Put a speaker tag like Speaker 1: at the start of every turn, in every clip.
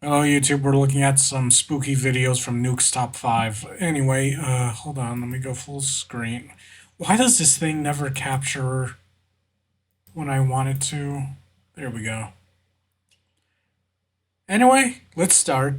Speaker 1: Hello YouTube, we're looking at some spooky videos from Nuke's Top 5. Anyway, hold on, let me go full screen. Why does this thing never capture when I want it to? There we go. Anyway, let's start.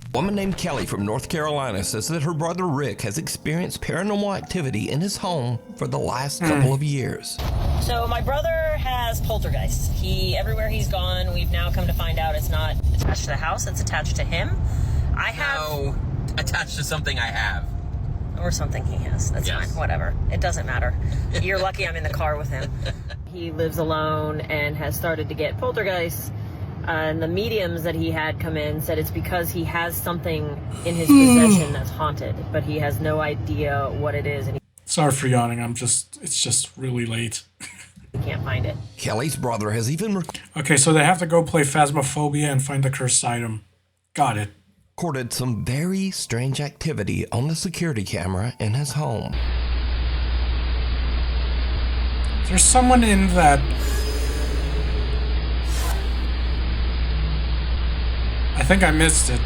Speaker 2: A woman named Kelly from North Carolina says that her brother Rick has experienced paranormal activity in his home for the last couple of years.
Speaker 3: So my brother has poltergeist. Everywhere he's gone, we've now come to find out it's not attached to the house, it's attached to him. I have...
Speaker 4: No, attached to something I have.
Speaker 3: Or something he has. That's
Speaker 4: Yes.
Speaker 3: fine, whatever. It doesn't matter. You're lucky I'm in the car with him. He lives alone and has started to get poltergeists. And the mediums that he had come in said it's because he has something in his possession that's haunted, but he has no idea what it is and
Speaker 1: Sorry for yawning, it's just really late.
Speaker 3: he can't find it.
Speaker 2: Kelly's brother has even
Speaker 1: Okay, so they have to go play Phasmophobia and find the cursed item. Got it.
Speaker 2: recorded some very strange activity on the security camera in his home.
Speaker 1: There's someone in that... I think I missed it.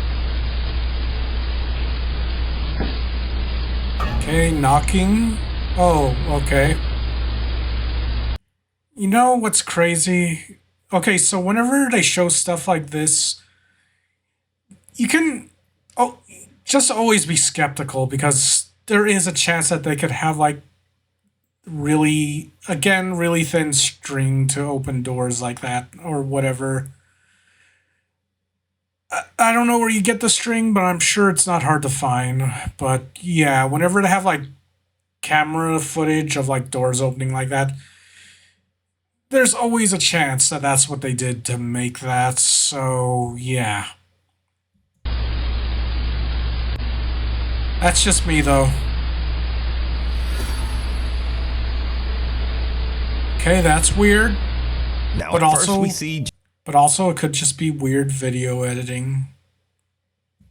Speaker 1: Okay, knocking. Oh, okay. You know what's crazy? Okay, so whenever they show stuff like this, you can just always be skeptical because there is a chance that they could have like really thin string to open doors like that or whatever. I don't know where you get the string, but I'm sure it's not hard to find. But yeah, whenever they have like camera footage of like doors opening like that, there's always a chance that that's what they did to make that. So yeah. That's just me though. Okay, that's weird.
Speaker 2: Now,
Speaker 1: But
Speaker 2: at
Speaker 1: also-
Speaker 2: first we see
Speaker 1: But also it could just be weird video editing.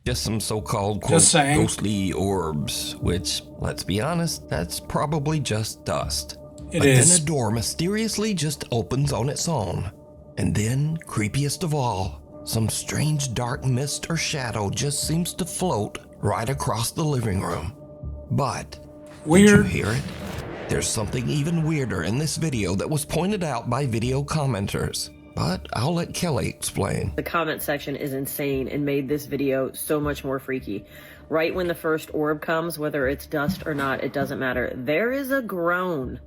Speaker 2: just some so-called quote,
Speaker 1: Just saying.
Speaker 2: ghostly orbs, which, let's be honest, that's probably just dust.
Speaker 1: It
Speaker 2: But
Speaker 1: is.
Speaker 2: then a door mysteriously just opens on its own. And then, creepiest of all, some strange dark mist or shadow just seems to float right across the living room. But, did you
Speaker 1: Weird.
Speaker 2: hear it? There's something even weirder in this video that was pointed out by video commenters. But I'll let Kelly explain.
Speaker 3: The comment section is insane and made this video so much more freaky. Right when the first orb comes, whether it's dust or not, it doesn't matter. There is a groan.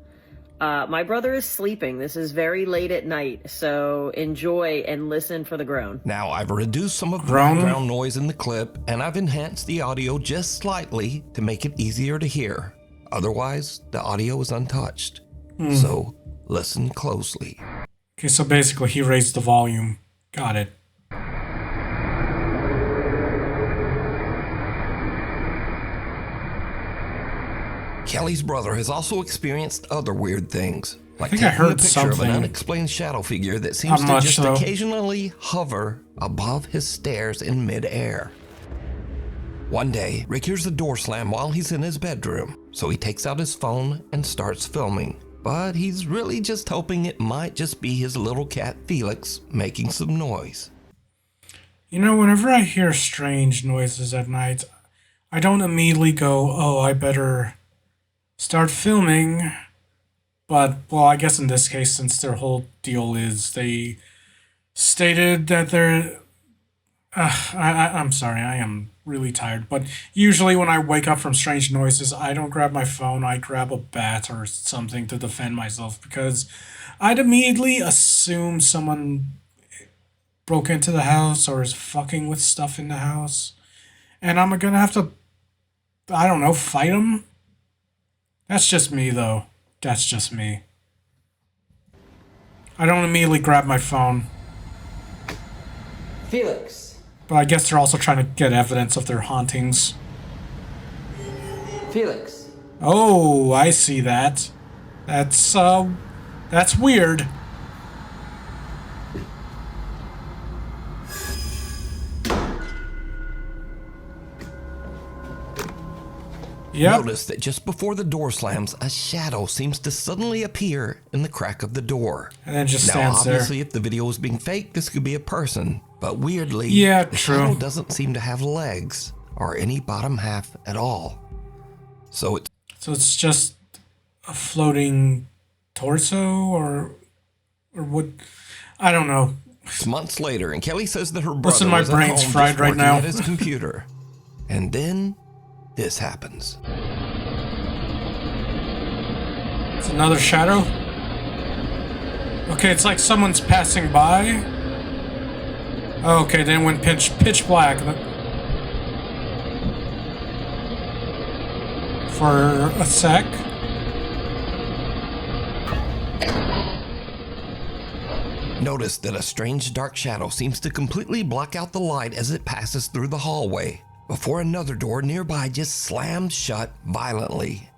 Speaker 3: My brother is sleeping. This is very late at night, so enjoy and listen for the groan.
Speaker 2: Now, I've reduced some of the
Speaker 1: Groan?
Speaker 2: background noise in the clip, and I've enhanced the audio just slightly to make it easier to hear. Otherwise, the audio is untouched. So, listen closely.
Speaker 1: Okay, so basically he raised the volume. Got it.
Speaker 2: Kelly's brother has also experienced other weird things, like
Speaker 1: think I
Speaker 2: taking a
Speaker 1: heard
Speaker 2: picture of
Speaker 1: something.
Speaker 2: an unexplained shadow figure that seems
Speaker 1: Not
Speaker 2: to
Speaker 1: much,
Speaker 2: just
Speaker 1: though.
Speaker 2: occasionally hover above his stairs in midair. One day, Rick hears the door slam while he's in his bedroom, so he takes out his phone and starts filming. But he's really just hoping it might just be his little cat Felix making some noise.
Speaker 1: You know, whenever I hear strange noises at night, I don't immediately go, oh, I better start filming. But, well, I guess in this case, since their whole deal is they stated that they're... I'm sorry, I am really tired. But usually when I wake up from strange noises, I don't grab my phone, I grab a bat or something to defend myself because I'd immediately assume someone broke into the house or is fucking with stuff in the house. And I'm gonna have to, I don't know, fight them? That's just me, though. That's just me. I don't immediately grab my phone.
Speaker 5: Felix.
Speaker 1: But I guess they're also trying to get evidence of their hauntings.
Speaker 5: Felix.
Speaker 1: Oh, I see that. That's weird. Yep.
Speaker 2: Notice that just before the door slams, a shadow seems to suddenly appear in the crack of the door.
Speaker 1: And then just
Speaker 2: Now,
Speaker 1: stands there.
Speaker 2: obviously, if the video was being faked, this could be a person. But weirdly,
Speaker 1: Yeah,
Speaker 2: the
Speaker 1: true.
Speaker 2: shadow doesn't seem to have legs or any bottom half at all. So
Speaker 1: it's just a floating torso or what? I don't know.
Speaker 2: it's months later, and Kelly says that her brother
Speaker 1: Listen, my
Speaker 2: was at
Speaker 1: brain's
Speaker 2: home
Speaker 1: fried
Speaker 2: just
Speaker 1: right
Speaker 2: working
Speaker 1: now.
Speaker 2: at his computer. And then this happens.
Speaker 1: It's another shadow. Okay, it's like someone's passing by. Okay, then went pitch black. For a sec.
Speaker 2: Notice that a strange dark shadow seems to completely block out the light as it passes through the hallway, before another door nearby just slams shut violently.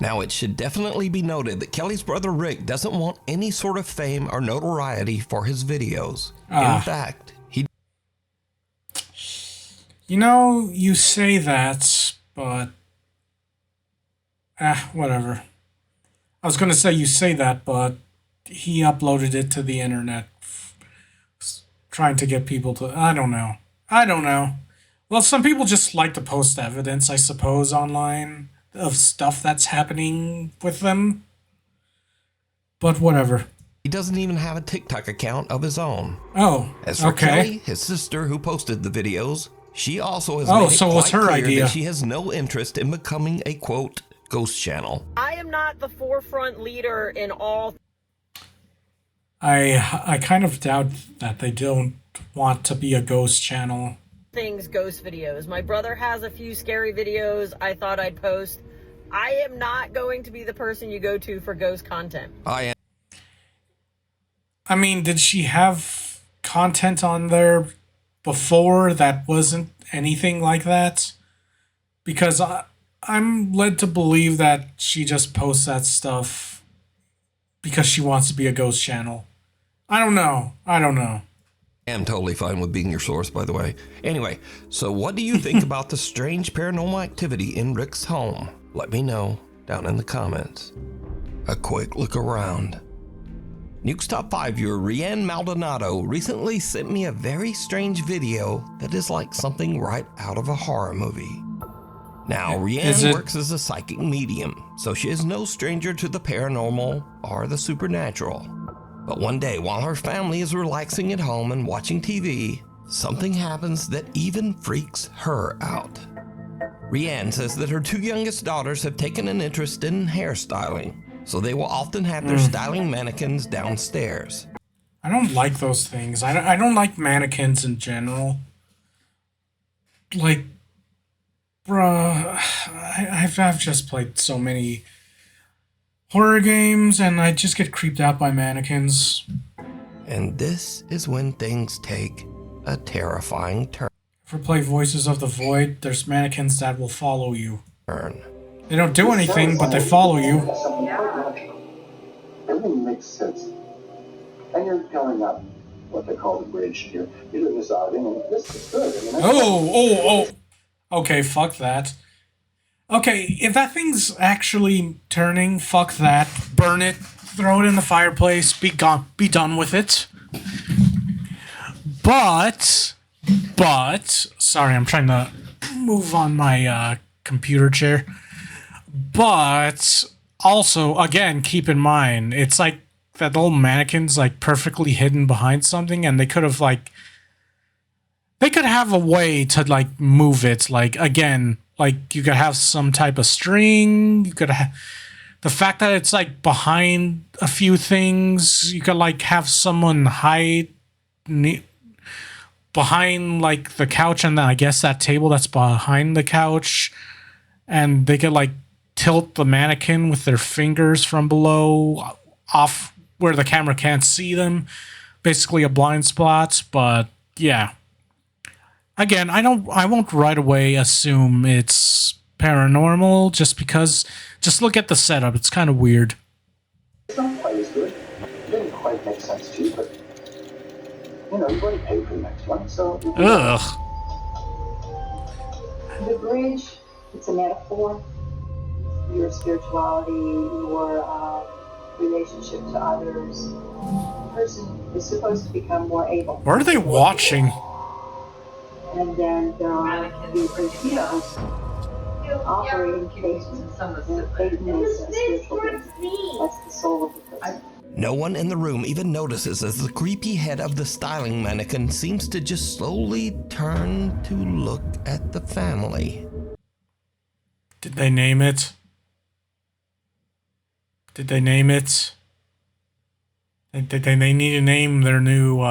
Speaker 2: Now, it should definitely be noted that Kelly's brother Rick doesn't want any sort of fame or notoriety for his videos. In fact,
Speaker 1: You know, you say that, but... whatever. I was gonna say you say that, but he uploaded it to the internet. Trying to get people to... I don't know. Well, some people just like to post evidence, I suppose, online of stuff that's happening with them. But whatever.
Speaker 2: he doesn't even have a TikTok account of his own.
Speaker 1: Oh,
Speaker 2: As for
Speaker 1: okay.
Speaker 2: Kelly, his sister who posted the videos, she also has
Speaker 1: Oh,
Speaker 2: made it
Speaker 1: so it was
Speaker 2: quite
Speaker 1: her
Speaker 2: clear
Speaker 1: idea.
Speaker 2: that she has no interest in becoming a, quote, ghost channel.
Speaker 3: I am not the forefront leader in all
Speaker 1: I kind of doubt that they don't want to be a ghost channel.
Speaker 3: things ghost videos. My brother has a few scary videos I thought I'd post. I am not going to be the person you go to for ghost content.
Speaker 1: I mean, did she have content on there before that wasn't anything like that? Because I'm led to believe that she just posts that stuff because she wants to be a ghost channel. I don't know.
Speaker 2: I am totally fine with being your source, by the way. Anyway, so what do you think about the strange paranormal activity in Rick's home? Let me know down in the comments. A quick look around. Nuke's Top 5 viewer Rianne Maldonado recently sent me a very strange video that is like something right out of a horror movie. Now, Rianne works as a psychic medium, so she is no stranger to the paranormal or the supernatural. But one day, while her family is relaxing at home and watching TV, something happens that even freaks her out. Rianne says that her two youngest daughters have taken an interest in hairstyling, so they will often have their styling mannequins downstairs.
Speaker 1: I don't like those things. I don't like mannequins in general. Like, bruh, I've just played so many horror games, and I just get creeped out by mannequins.
Speaker 2: And this is when things take a terrifying turn.
Speaker 1: If you play Voices of the Void, there's mannequins that will follow you. They don't do anything, but they follow you.
Speaker 5: Everything makes sense. And you're going up what they call the bridge. You're doing this outing, and this is good. I mean,
Speaker 1: Okay, fuck that. Okay, if that thing's actually turning, fuck that. Burn it, throw it in the fireplace, be done with it. But, sorry, I'm trying to move on my computer chair. But, also, again, keep in mind, it's like that little mannequin's like perfectly hidden behind something, and they could have they could have a way to like move it. Like, again, like you could have some type of string. You could have the fact that it's like behind a few things. You could like have someone hide behind like the couch, and then I guess that table that's behind the couch, and they could like tilt the mannequin with their fingers from below off where the camera can't see them. Basically a blind spot, but yeah. Again, I won't right away assume it's paranormal just because, just look at the setup. It's kind of weird.
Speaker 5: it's not quite as good. It didn't quite make sense to you, but you've already paid for the next one, so.
Speaker 1: Ugh.
Speaker 6: The bridge, it's a metaphor. your spirituality, your relationship to others. The person is supposed to become more able.
Speaker 1: What are they watching?
Speaker 6: And then there are the heroes operating faith and faithfulness and spiritual beings. That's the soul of the person.
Speaker 2: No one in the room even notices as the creepy head of the styling mannequin seems to just slowly turn to look at the family.
Speaker 1: Did they name it? Did they name it? They need to name their new,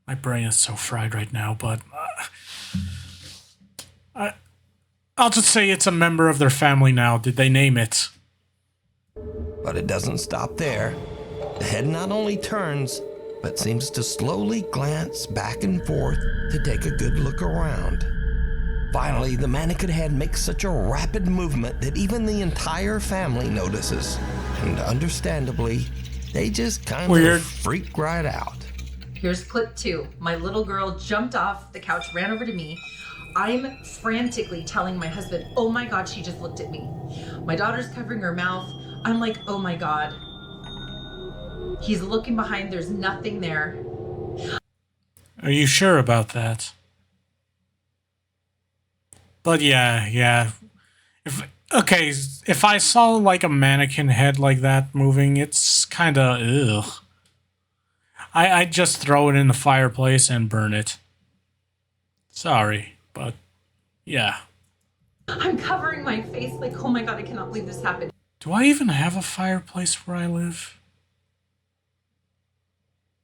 Speaker 1: My brain is so fried right now, but I'll just say it's a member of their family now. Did they name it?
Speaker 2: But it doesn't stop there. The head not only turns, but seems to slowly glance back and forth to take a good look around. Finally, the mannequin head makes such a rapid movement that even the entire family notices. And understandably, they just kind of freak right out.
Speaker 7: Here's clip 2. My little girl jumped off the couch, ran over to me. I'm frantically telling my husband, oh my God, she just looked at me. My daughter's covering her mouth. I'm like, oh my God. He's looking behind, there's nothing there.
Speaker 1: Are you sure about that? But yeah. If I saw like a mannequin head like that moving, it's kind of ugh. I'd just throw it in the fireplace and burn it. Sorry, but yeah.
Speaker 7: I'm covering my face like, oh my God, I cannot believe this happened.
Speaker 1: Do I even have a fireplace where I live?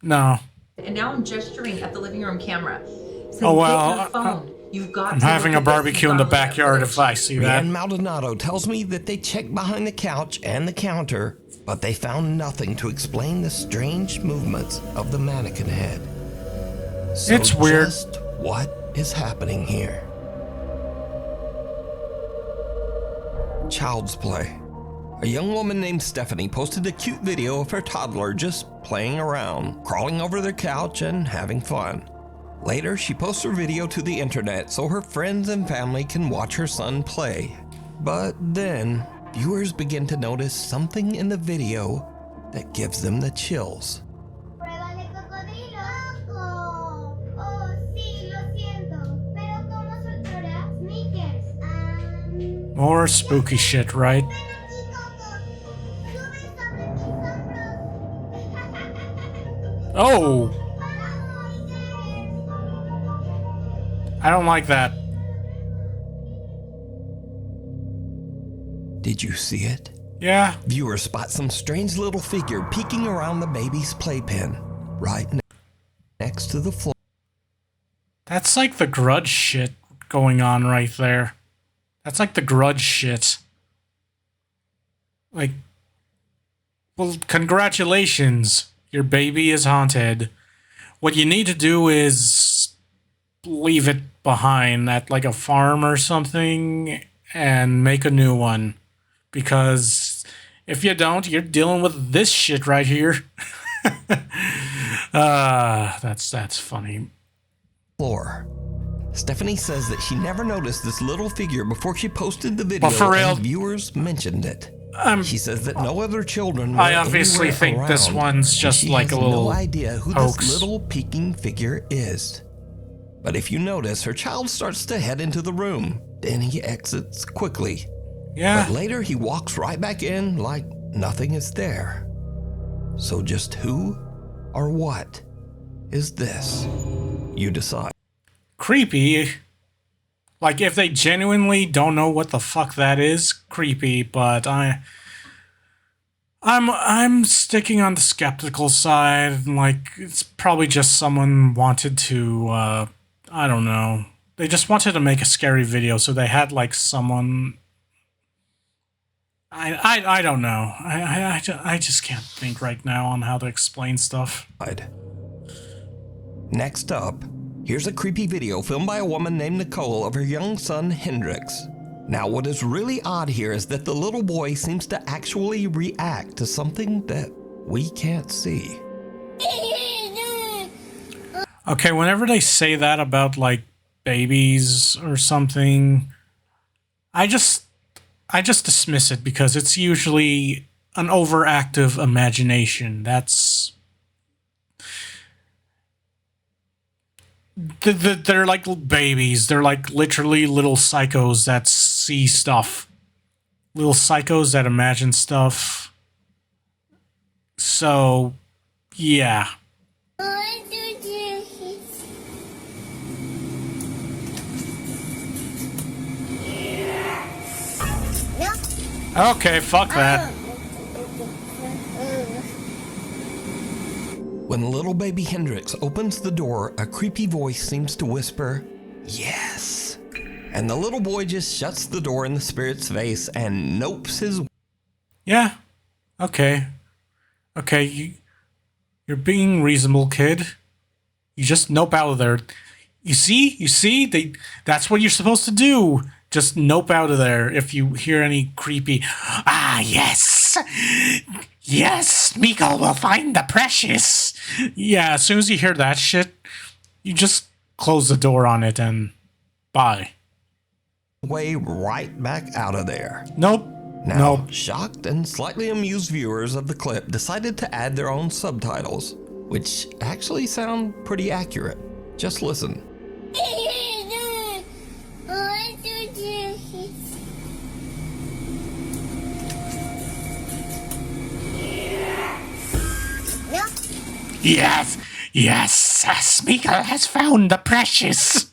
Speaker 1: No.
Speaker 7: And now I'm gesturing at the living room camera. Saying,
Speaker 1: Oh well,
Speaker 7: get your phone. You've got
Speaker 1: I'm having a barbecue in the backyard if I see that.
Speaker 2: Rian Maldonado tells me that they checked behind the couch and the counter, but they found nothing to explain the strange movements of the mannequin head. So
Speaker 1: it's weird.
Speaker 2: Just what is happening here? Child's play. A young woman named Stephanie posted a cute video of her toddler just playing around, crawling over the couch and having fun. Later, she posts her video to the internet so her friends and family can watch her son play. But then, viewers begin to notice something in the video that gives them the chills.
Speaker 1: More spooky shit, right? Oh! I don't like that.
Speaker 2: Did you see it?
Speaker 1: Yeah.
Speaker 2: Viewers spot some strange little figure peeking around the baby's playpen, right next to the floor.
Speaker 1: That's like the Grudge shit going on right there. That's like the Grudge shit. Like, well, congratulations. Your baby is haunted. What you need to do is leave it behind at like a farm or something and make a new one. Because if you don't, you're dealing with this shit right here. That's funny.
Speaker 2: Floor. Stephanie says that she never noticed this little figure before she posted the video,
Speaker 1: for real,
Speaker 2: and viewers mentioned it. She says that no other children were
Speaker 1: I obviously think
Speaker 2: around,
Speaker 1: this one's just
Speaker 2: she
Speaker 1: like
Speaker 2: has
Speaker 1: a little
Speaker 2: no idea who
Speaker 1: hoax.
Speaker 2: this little peeking figure is. But if you notice, her child starts to head into the room. Then he exits quickly.
Speaker 1: Yeah.
Speaker 2: But later he walks right back in like nothing is there. So just who or what is this? You decide.
Speaker 1: Creepy. Like, if they genuinely don't know what the fuck that is, creepy, but I'm sticking on the skeptical side. Like, it's probably just someone wanted to, I don't know. They just wanted to make a scary video, so they had, like, someone... I don't know. I just can't think right now on how to explain stuff.
Speaker 2: Next up, here's a creepy video filmed by a woman named Nicole of her young son, Hendrix. Now, what is really odd here is that the little boy seems to actually react to something that we can't see.
Speaker 1: Okay, whenever they say that about like babies or something, I just dismiss it because it's usually an overactive imagination. They're like babies. They're like literally little psychos that see stuff. Little psychos that imagine stuff. So, yeah. Okay, fuck that.
Speaker 2: When little baby Hendrix opens the door, a creepy voice seems to whisper, "Yes." And the little boy just shuts the door in the spirit's face and nopes his...
Speaker 1: Yeah. Okay. Okay, you're being reasonable, kid. You just nope out of there. You see? That's what you're supposed to do. Just nope out of there if you hear any creepy... Ah, yes! Yes, Miko will find the precious! Yeah, as soon as you hear that shit, you just close the door on it and bye.
Speaker 2: way right back out of there.
Speaker 1: Nope.
Speaker 2: Now,
Speaker 1: Nope.
Speaker 2: shocked and slightly amused viewers of the clip decided to add their own subtitles, which actually sound pretty accurate. Just listen.
Speaker 1: Yes, yes, Smeagol has found the precious.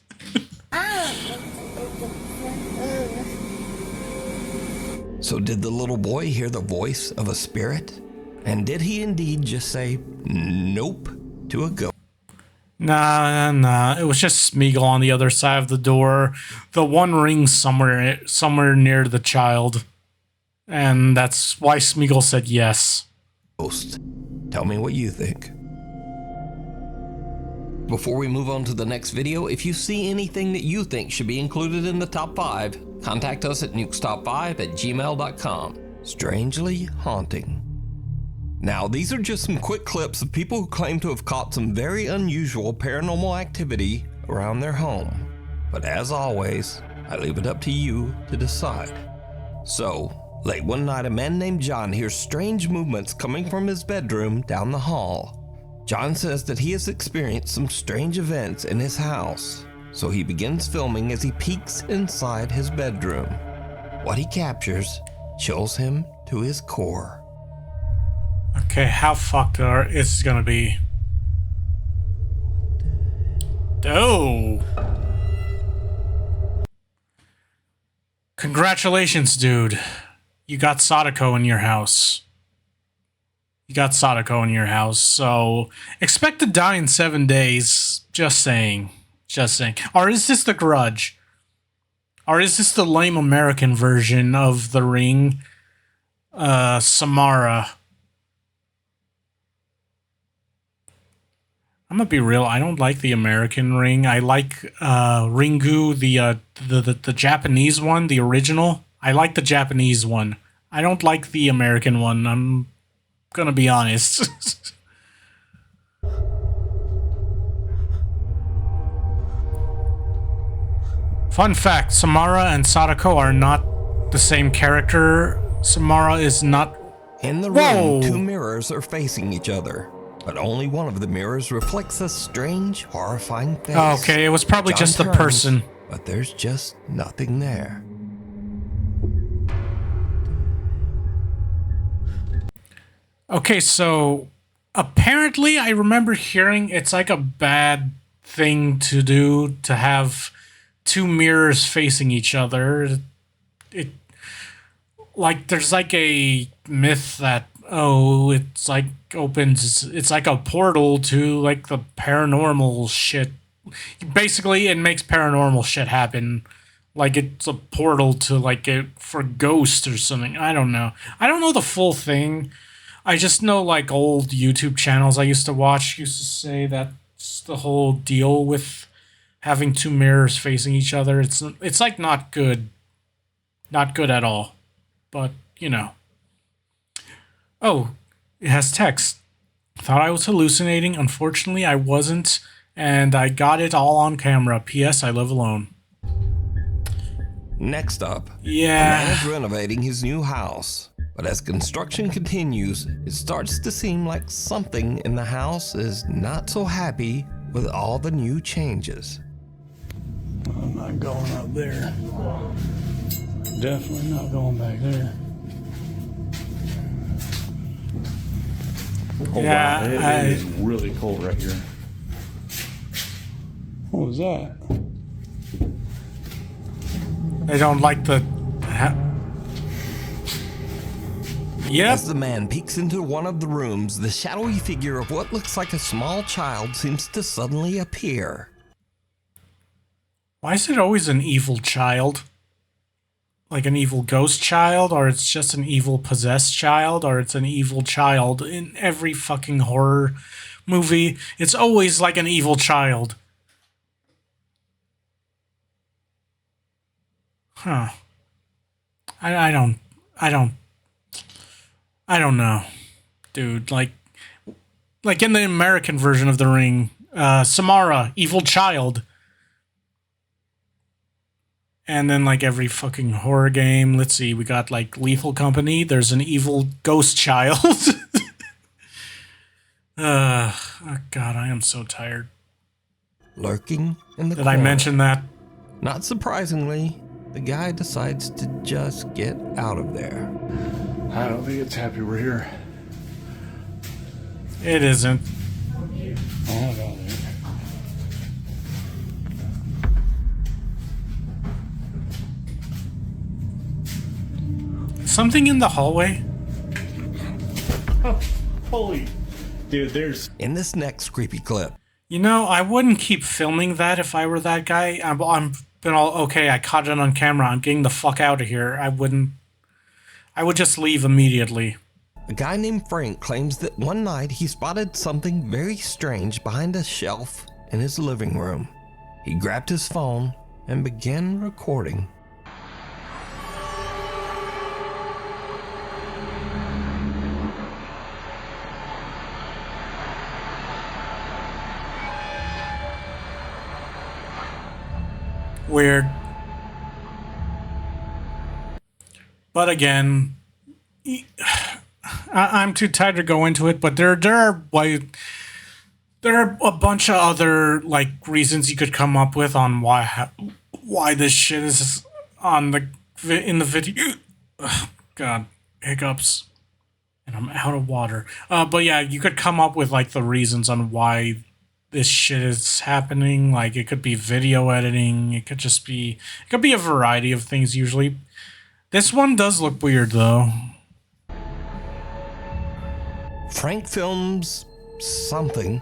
Speaker 2: So did the little boy hear the voice of a spirit? And did he indeed just say nope to a ghost?
Speaker 1: Nah. It was just Smeagol on the other side of the door. The one ring somewhere near the child. And that's why Smeagol said yes.
Speaker 2: Tell me what you think. Before we move on to the next video, if you see anything that you think should be included in the top 5, contact us at nukestop5@gmail.com. Strangely haunting. Now, these are just some quick clips of people who claim to have caught some very unusual paranormal activity around their home. But as always, I leave it up to you to decide. So, late one night, a man named John hears strange movements coming from his bedroom down the hall. John says that he has experienced some strange events in his house, so he begins filming as he peeks inside his bedroom. What he captures chills him to his core.
Speaker 1: Okay, how fucked is this gonna be? Oh! Congratulations, dude. You got Sadako in your house. So expect to die in 7 days. Just saying. Or is this The Grudge? Or is this the lame American version of The Ring? Samara. I'm gonna be real. I don't like the American Ring. I like Ringu, the Japanese one, the original. I like the Japanese one. I don't like the American one. I'm gonna be honest. Fun fact: Samara and Sadako are not the same character. Samara is not.
Speaker 2: In the
Speaker 1: Whoa!
Speaker 2: room, 2 mirrors are facing each other, but only one of the mirrors reflects a strange, horrifying face.
Speaker 1: Okay, it was probably
Speaker 2: John
Speaker 1: just the
Speaker 2: turns,
Speaker 1: person.
Speaker 2: But there's just nothing there.
Speaker 1: Okay, so apparently I remember hearing it's like a bad thing to do to have 2 mirrors facing each other. It like there's like a myth that it's like it's like a portal to like the paranormal shit. Basically, it makes paranormal shit happen. Like it's a portal to like for ghosts or something. I don't know the full thing. I just know like old YouTube channels I used to watch used to say that's the whole deal with having 2 mirrors facing each other. It's like not good at all. But you know. Oh, it has text. Thought I was hallucinating. Unfortunately, I wasn't. And I got it all on camera. P.S. I live alone.
Speaker 2: Next up,
Speaker 1: Yeah.
Speaker 2: a man is renovating his new house. But as construction continues, it starts to seem like something in the house is not so happy with all the new changes.
Speaker 8: I'm not going up there. Definitely not going back there. Oh,
Speaker 1: Yeah,
Speaker 8: wow. It is really cold right here. What was that?
Speaker 1: I don't like the... Yep.
Speaker 2: As the man peeks into one of the rooms, the shadowy figure of what looks like a small child seems to suddenly appear.
Speaker 1: Why is it always an evil child? Like an evil ghost child, or it's just an evil possessed child, or it's an evil child. In every fucking horror movie, it's always like an evil child. Huh. I don't know. Dude, like in the American version of The Ring, Samara, evil child. And then, like, every fucking horror game, let's see, we got, like, Lethal Company, there's an evil ghost child. Oh, God, I am so tired.
Speaker 2: Lurking in the
Speaker 1: Did
Speaker 2: corner.
Speaker 1: I mention that?
Speaker 2: Not surprisingly, the guy decides to just get out of there.
Speaker 8: I don't think it's happy we're here.
Speaker 1: It isn't.
Speaker 8: Oh, God.
Speaker 1: Something in the hallway?
Speaker 8: Oh, holy. Dude, there's...
Speaker 2: In this next creepy clip,
Speaker 1: You know, I wouldn't keep filming that if I were that guy. I'm been all, okay, I caught it on camera, I'm getting the fuck out of here. I would just leave immediately.
Speaker 2: a guy named Frank claims that one night he spotted something very strange behind a shelf in his living room. He grabbed his phone and began recording.
Speaker 1: Weird. But again, I'm too tired to go into it, but there are a bunch of other, like, reasons you could come up with on why this shit is on in the video. Ugh, God, hiccups, and I'm out of water. But yeah, you could come up with, like, the reasons on why this shit is happening. Like, it could be video editing. It could be a variety of things usually. This one does look weird though.
Speaker 2: Frank films something,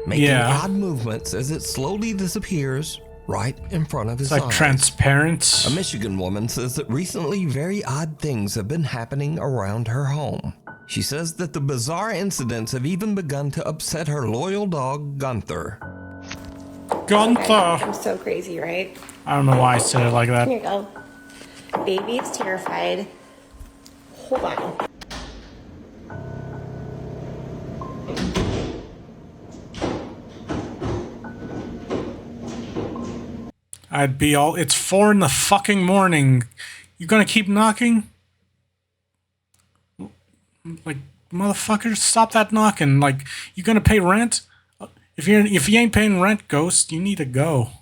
Speaker 2: making odd movements as it slowly disappears right in front of his
Speaker 1: It's
Speaker 2: eyes.
Speaker 1: like transparent.
Speaker 2: A Michigan woman says that recently very odd things have been happening around her home. She says that the bizarre incidents have even begun to upset her loyal dog, Gunther.
Speaker 1: Gunther!
Speaker 9: I'm so crazy, right?
Speaker 1: I don't know why I said it like that.
Speaker 9: Here you go. Baby is terrified. Hold on.
Speaker 1: It's 4 in the fucking morning. You gonna keep knocking? Like, motherfucker, stop that knocking. Like, you gonna pay rent? If you ain't paying rent, Ghost, you need to go.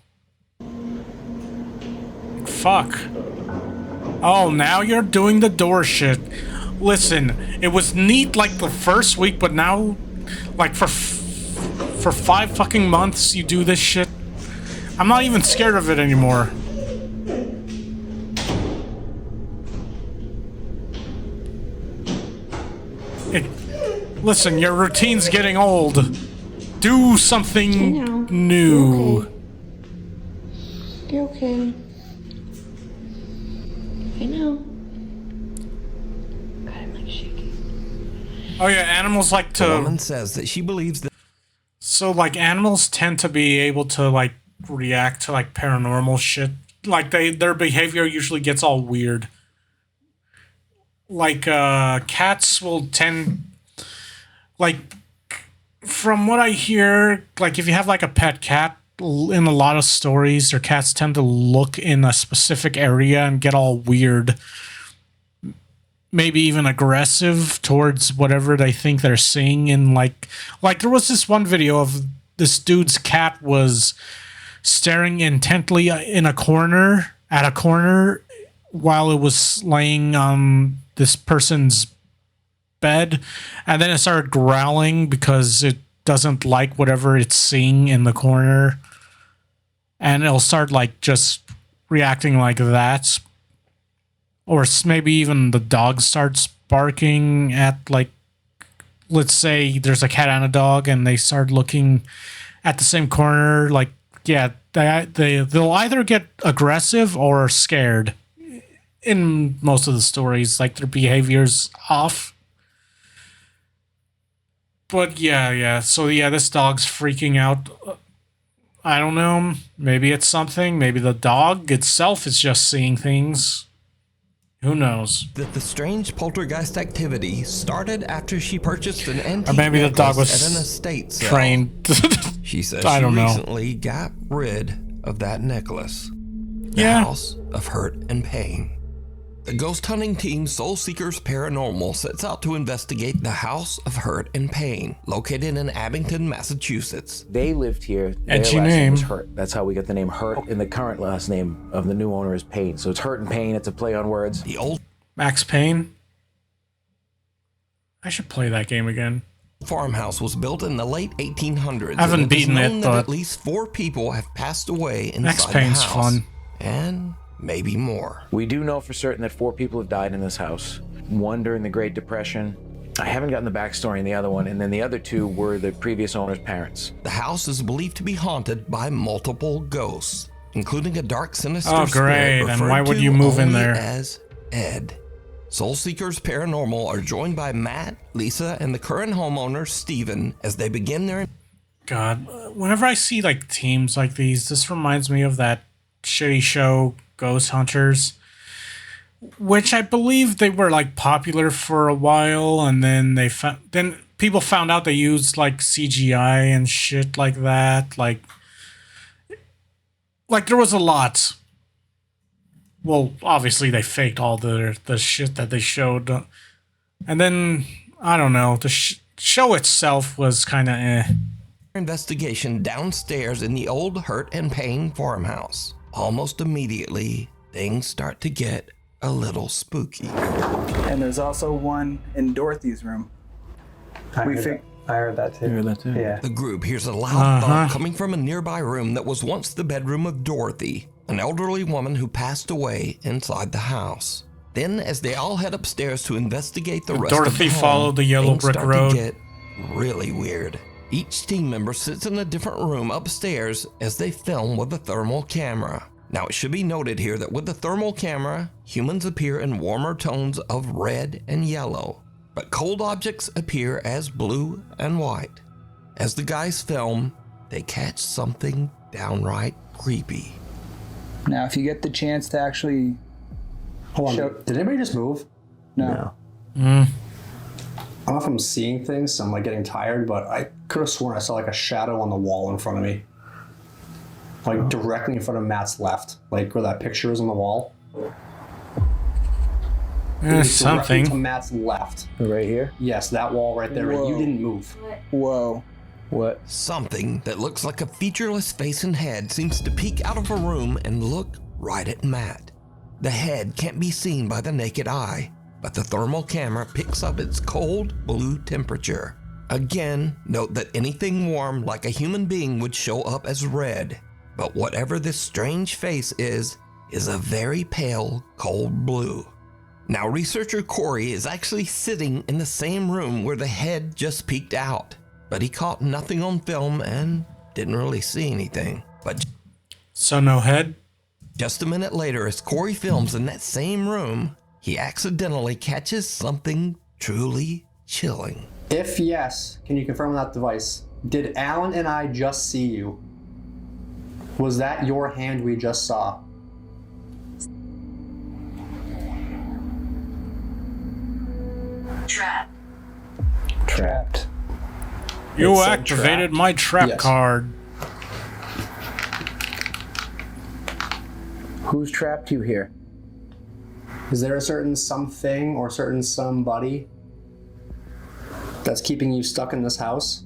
Speaker 1: Fuck. Oh, now you're doing the door shit. Listen, it was neat like the first week, but now, like, for 5 fucking months you do this shit. I'm not even scared of it anymore. Listen, your routine's getting old. Do something new.
Speaker 9: You're okay. I know. God, I'm like shaking.
Speaker 1: Oh yeah, animals like to...
Speaker 2: The woman says that she believes that...
Speaker 1: So, like, animals tend to be able to, like, react to, like, paranormal shit. Like, their behavior usually gets all weird. Like, cats will tend... Like, from what I hear, like if you have like a pet cat, in a lot of stories, their cats tend to look in a specific area and get all weird, maybe even aggressive towards whatever they think they're seeing. In like there was this one video of this dude's cat was staring intently in a corner while it was laying on this person's bed, and then it started growling because it doesn't like whatever it's seeing in the corner, and it'll start like just reacting like that. Or maybe even the dog starts barking at, like, let's say there's a cat and a dog and they start looking at the same corner. Like, yeah, they'll either get aggressive or scared in most of the stories. Like, their behavior's off. But yeah. So yeah, this dog's freaking out. I don't know. Maybe it's something. Maybe the dog itself is just seeing things. Who knows?
Speaker 2: That the strange poltergeist activity started after she purchased an antique
Speaker 1: or maybe the dog was
Speaker 2: at an estate sale.
Speaker 1: trained.
Speaker 2: She says
Speaker 1: I don't
Speaker 2: she
Speaker 1: know.
Speaker 2: recently got rid of that necklace. The
Speaker 1: Yeah.
Speaker 2: House of Hurt and Pain. The ghost hunting team Soul Seekers Paranormal sets out to investigate the House of Hurt and Pain, located in Abington, Massachusetts.
Speaker 10: They lived here. Their
Speaker 1: Edgy
Speaker 10: last name
Speaker 1: name.
Speaker 10: is Hurt. That's how we get the name Hurt, and the current last name of the new owner is Pain. So it's Hurt and Pain. It's a play on words.
Speaker 2: The old
Speaker 1: Max Payne. I should play that game again.
Speaker 2: farmhouse was built in the late 1800s.
Speaker 1: I haven't
Speaker 2: and it is
Speaker 1: beaten
Speaker 2: known
Speaker 1: it,
Speaker 2: that
Speaker 1: but
Speaker 2: at least 4 people have passed away inside
Speaker 1: Max
Speaker 2: the
Speaker 1: Payne's
Speaker 2: house.
Speaker 1: fun.
Speaker 2: And maybe more.
Speaker 10: We do know for certain that 4 people have died in this house. 1 during the Great Depression. I haven't gotten the backstory in the other one, and then the other 2 were the previous owner's parents.
Speaker 2: The house is believed to be haunted by multiple ghosts, including a dark, sinister
Speaker 1: Oh,
Speaker 2: spirit
Speaker 1: great. And
Speaker 2: referred
Speaker 1: why would
Speaker 2: to
Speaker 1: you move in
Speaker 2: only
Speaker 1: there?
Speaker 2: as Ed. Soul Seekers Paranormal are joined by Matt, Lisa, and the current homeowner, Steven, as they begin their...
Speaker 1: God, whenever I see like teams like these, this reminds me of that shitty show Ghost Hunters, which I believe they were like popular for a while, and then then people found out they used like CGI and shit like that. Like there was a lot. Well, obviously they faked all the shit that they showed, and then I don't know, the show itself was kind of eh.
Speaker 2: investigation downstairs in the old Hurt and Pain farmhouse. Almost immediately, things start to get a little spooky.
Speaker 11: And there's also one in Dorothy's room.
Speaker 12: I heard that too.
Speaker 10: You heard that too?
Speaker 12: Yeah.
Speaker 2: The group hears a loud thump coming from a nearby room that was once the bedroom of Dorothy, an elderly woman who passed away inside the house. Then, as they all head upstairs to investigate the rest
Speaker 1: Dorothy
Speaker 2: of the home,
Speaker 1: followed the yellow
Speaker 2: things
Speaker 1: brick
Speaker 2: start
Speaker 1: road.
Speaker 2: to get really weird. Each team member sits in a different room upstairs as they film with a thermal camera. Now, it should be noted here that with the thermal camera, humans appear in warmer tones of red and yellow, but cold objects appear as blue and white. As the guys film, they catch something downright creepy.
Speaker 11: Now, if you get the chance to actually...
Speaker 12: Hold on, did anybody just move?
Speaker 11: No.
Speaker 12: I don't know if I'm seeing things, so I'm like getting tired, but I could have sworn I saw like a shadow on the wall in front of me. Like directly in front of Matt's left, like where that picture is on the wall. It was
Speaker 1: Something.
Speaker 12: directly to Matt's left.
Speaker 10: Right here?
Speaker 12: Yes, that wall right there.
Speaker 11: Whoa.
Speaker 12: You didn't move.
Speaker 11: Whoa.
Speaker 10: What?
Speaker 2: Something that looks like a featureless face and head seems to peek out of a room and look right at Matt. The head can't be seen by the naked eye, but the thermal camera picks up its cold blue temperature. Again, note that anything warm like a human being would show up as red, but whatever this strange face is a very pale, cold blue. Now, researcher Corey is actually sitting in the same room where the head just peeked out, but he caught nothing on film and didn't really see anything. But
Speaker 1: So no head?
Speaker 2: just a minute later, as Corey films in that same room, he accidentally catches something truly chilling.
Speaker 12: If yes, can you confirm on that device? Did Alan and I just see you? Was that your hand we just saw?
Speaker 6: Trap.
Speaker 12: Trapped.
Speaker 1: You activated my trap card.
Speaker 12: Who's trapped you here? Is there a certain something or certain somebody that's keeping you stuck in this house?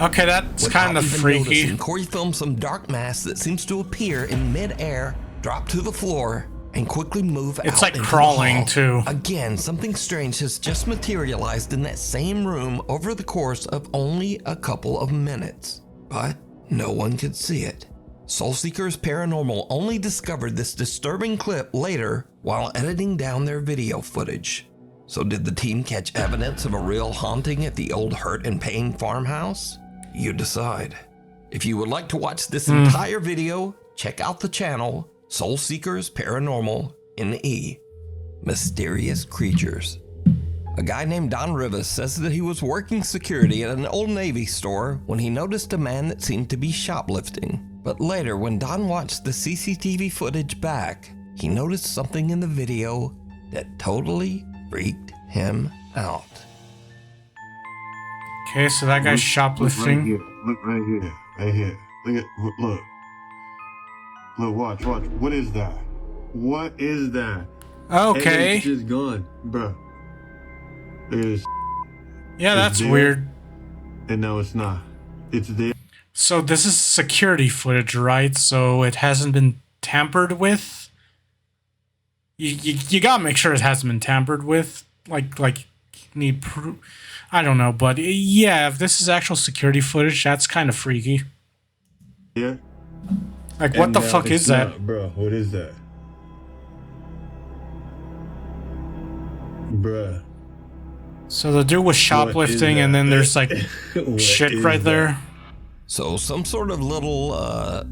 Speaker 1: Okay, that's kind of freaky.
Speaker 2: Noticing, Corey films some dark mass that seems to appear in mid-air, drop to the floor, and quickly move out.
Speaker 1: It's like crawling too.
Speaker 2: Again, something strange has just materialized in that same room over the course of only a couple of minutes. But no one could see it. Soulseekers Paranormal only discovered this disturbing clip later while editing down their video footage. So did the team catch evidence of a real haunting at the old Hurt and Pain farmhouse? You decide. If you would like to watch this entire video, check out the channel Soulseekers Paranormal NE. Mysterious Creatures. A guy named Don Rivas says that he was working security at an Old Navy store when he noticed a man that seemed to be shoplifting. But later, when Don watched the CCTV footage back, he noticed something in the video that totally freaked him out.
Speaker 1: Okay, so that guy's shoplifting.
Speaker 13: Look right here. Right here. Look. Look, watch. What is that? What is that?
Speaker 1: Okay.
Speaker 13: And it's just gone, bro.
Speaker 1: Yeah, that's weird.
Speaker 13: And no, it's not. It's there.
Speaker 1: So this is security footage, right? So it hasn't been tampered with. You gotta make sure it hasn't been tampered with. Like need proof. I don't know, but yeah, if this is actual security footage, that's kind of freaky.
Speaker 13: Yeah.
Speaker 1: Like, what the fuck is that?
Speaker 13: Bro, what is that? Bruh.
Speaker 1: So the dude was shoplifting, and then there's like shit right there.
Speaker 2: So some sort of little I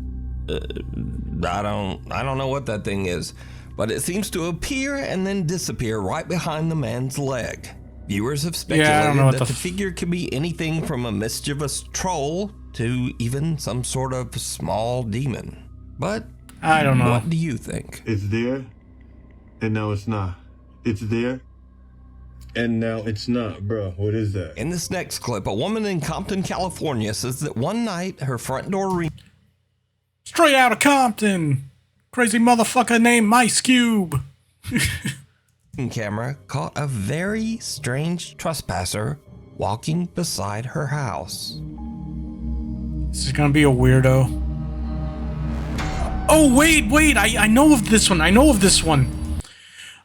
Speaker 2: don't know what that thing is, but it seems to appear and then disappear right behind the man's leg. Viewers have speculated that the figure could be anything from a mischievous troll to even some sort of small demon. But
Speaker 1: I don't know.
Speaker 2: What do you think?
Speaker 13: It's there, and now it's not. It's there, and now it's not, bro. What is that?
Speaker 2: In this next clip, a woman in Compton, California says that one night her front door
Speaker 1: straight out of Compton, crazy motherfucker named Ice Cube.
Speaker 2: Camera caught a very strange trespasser walking beside her house.
Speaker 1: This is gonna be a weirdo. Oh, wait, I know of this one.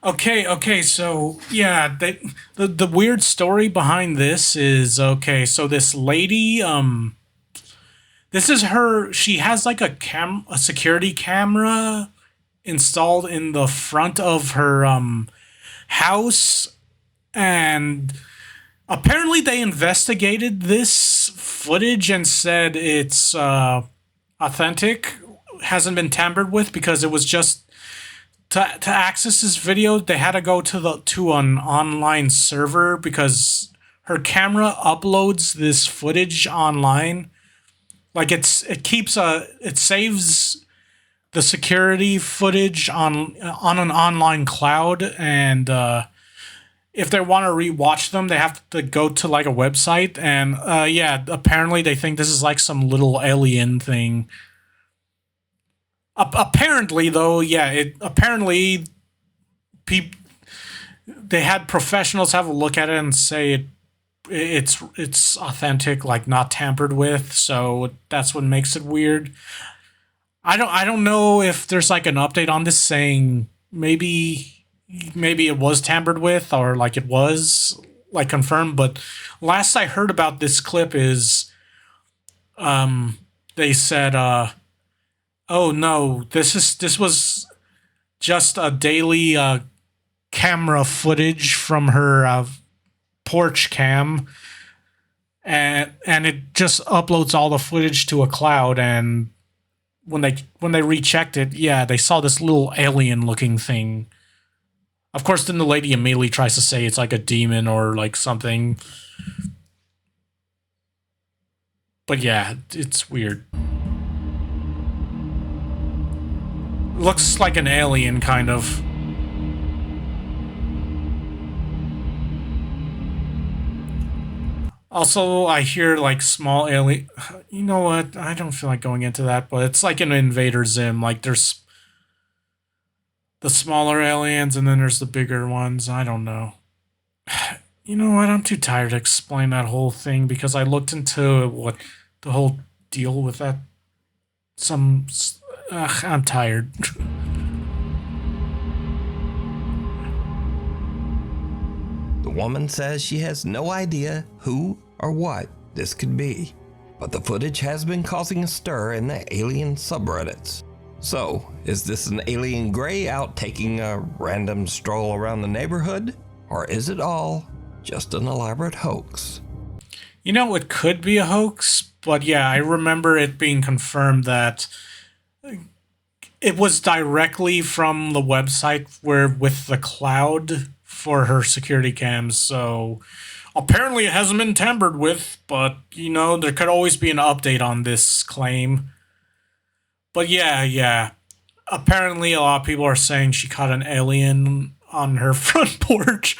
Speaker 1: Okay, so, yeah, the weird story behind this is, okay, so this lady, this is her, she has like a security camera installed in the front of her, house, and apparently they investigated this footage and said it's authentic, hasn't been tampered with, because it was just to access this video they had to go to an online server, because her camera uploads this footage online. Like it saves the security footage on an online cloud, and if they want to rewatch them, they have to go to like a website, and yeah, apparently they think this is like some little alien thing. Apparently, though, yeah, they had professionals have a look at it and say it's authentic, like not tampered with. So that's what makes it weird. I don't know if there's like an update on this saying maybe it was tampered with, or like it was like confirmed. But last I heard about this clip is they said oh no, this was just a daily camera footage from her porch cam, and it just uploads all the footage to a cloud, and when they rechecked it, yeah, they saw this little alien looking thing. Of course, then the lady immediately tries to say it's like a demon or like something. But yeah, it's weird. Looks like an alien, kind of. Also, I hear like small alien. You know what? I don't feel like going into that, but it's like an Invader Zim. Like there's the smaller aliens, and then there's the bigger ones. I don't know. You know what? I'm too tired to explain that whole thing because I looked into what the whole deal with that. I'm tired.
Speaker 2: The woman says she has no idea who or what this could be, but the footage has been causing a stir in the alien subreddits. So, is this an alien gray out taking a random stroll around the neighborhood? Or is it all just an elaborate hoax?
Speaker 1: You know, it could be a hoax, but yeah, I remember it being confirmed that it was directly from the website where with the cloud for her security cams, so apparently it hasn't been tampered with, but you know, there could always be an update on this claim. But yeah. Apparently a lot of people are saying she caught an alien on her front porch.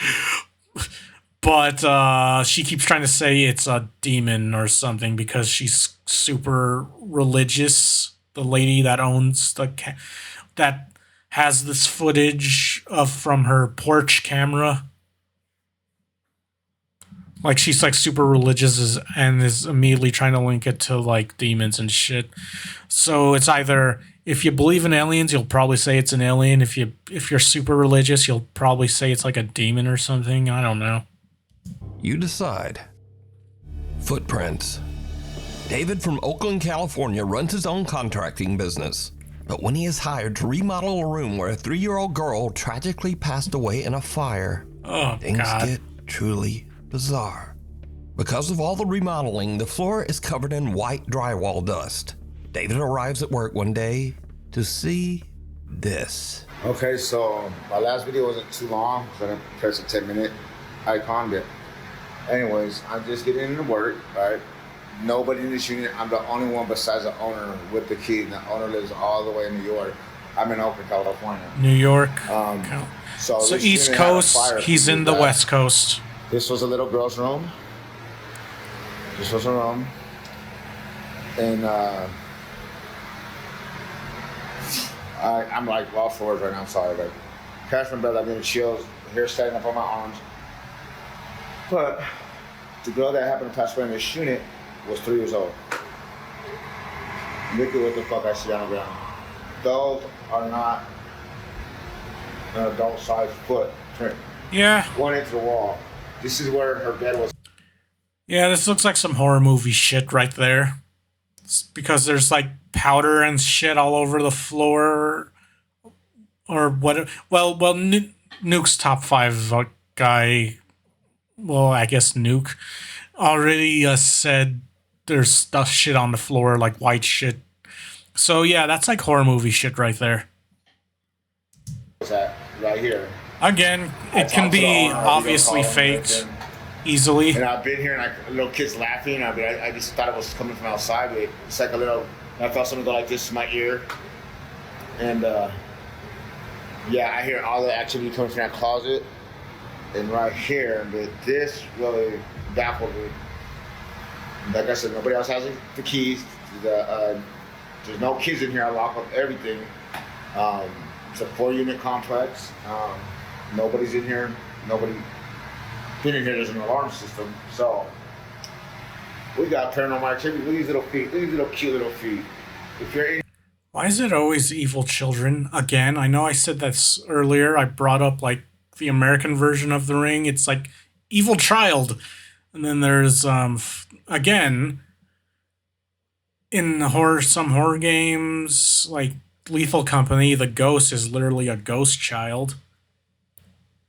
Speaker 1: But she keeps trying to say it's a demon or something because she's super religious. The lady that owns that has this footage from her porch camera. Like she's like super religious and is immediately trying to link it to like demons and shit. So it's either if you believe in aliens, you'll probably say it's an alien. If you're super religious, you'll probably say it's like a demon or something. I don't know.
Speaker 2: You decide. Footprints. David from Oakland, California runs his own contracting business. But when he is hired to remodel a room where a 3-year-old girl tragically passed away in a fire, things get truly bizarre. Because of all the remodeling, the floor is covered in white drywall dust. David arrives at work one day to see this.
Speaker 14: Okay, so my last video wasn't too long because I didn't press a 10-minute icon, but anyways, I'm just getting into work, right? Nobody in this unit. I'm the only one besides the owner with the key. The owner lives all the way in New York. I'm in Oakland, California.
Speaker 1: New York.
Speaker 14: So
Speaker 1: East Coast. He's in the West Coast.
Speaker 14: This was a little girl's room. This was her room. And I'm like off floors right now. I'm sorry, but cash from bed, I'm getting chills. Hair standing up on my arms. But the girl that happened to pass away in this unit was 3 years old. Look at what the fuck I see on the ground. Those are not an adult-sized footprint.
Speaker 1: Yeah.
Speaker 14: 1 inch the wall. This is where her bed was.
Speaker 1: Yeah, this looks like some horror movie shit right there. It's because there's like powder and shit all over the floor. Or what? Well, Nuke's top 5 guy. Well, I guess Nuke already said there's stuff shit on the floor, like white shit. So yeah, that's like horror movie shit right there.
Speaker 14: What's that? Right here.
Speaker 1: Again, it can be obviously faked easily.
Speaker 14: And I've been here and little kids laughing. I just thought it was coming from outside, but it's like a little, I felt something go like this in my ear. And yeah, I hear all the activity coming from that closet. And right here, but this really baffled me. Like I said, nobody else has the keys. There's no kids in here. I lock up everything. It's a 4-unit complex. Nobody's in here. Nobody been in here. There's an alarm system. So we got paranormal activity. Look at these little feet. Look at these little cute little feet. If you're in.
Speaker 1: Why is it always evil children? Again, I know I said this earlier. I brought up like the American version of The Ring. It's like evil child. And then there's again in some horror games like Lethal Company, the ghost is literally a ghost child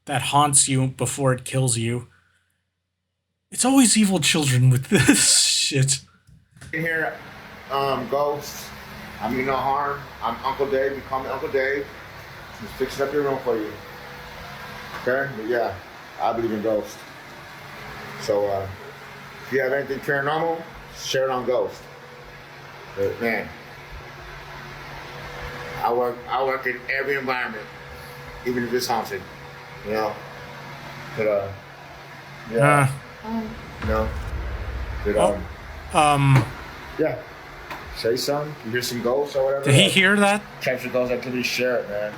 Speaker 1: that haunts you before it kills you. It's always evil children with this shit.
Speaker 14: In here, ghosts. I mean no harm. I'm Uncle Dave. You call me Uncle Dave. Just fixing up your room for you. Okay? But yeah, I believe in ghosts. So if you have anything paranormal, share it on Ghost. But man, I work in every environment, even if it's haunted. You know? But yeah. You know? Did, yeah. Say something. You hear some ghosts or whatever?
Speaker 1: Did he hear that?
Speaker 14: Capture ghost activity. Share it, man.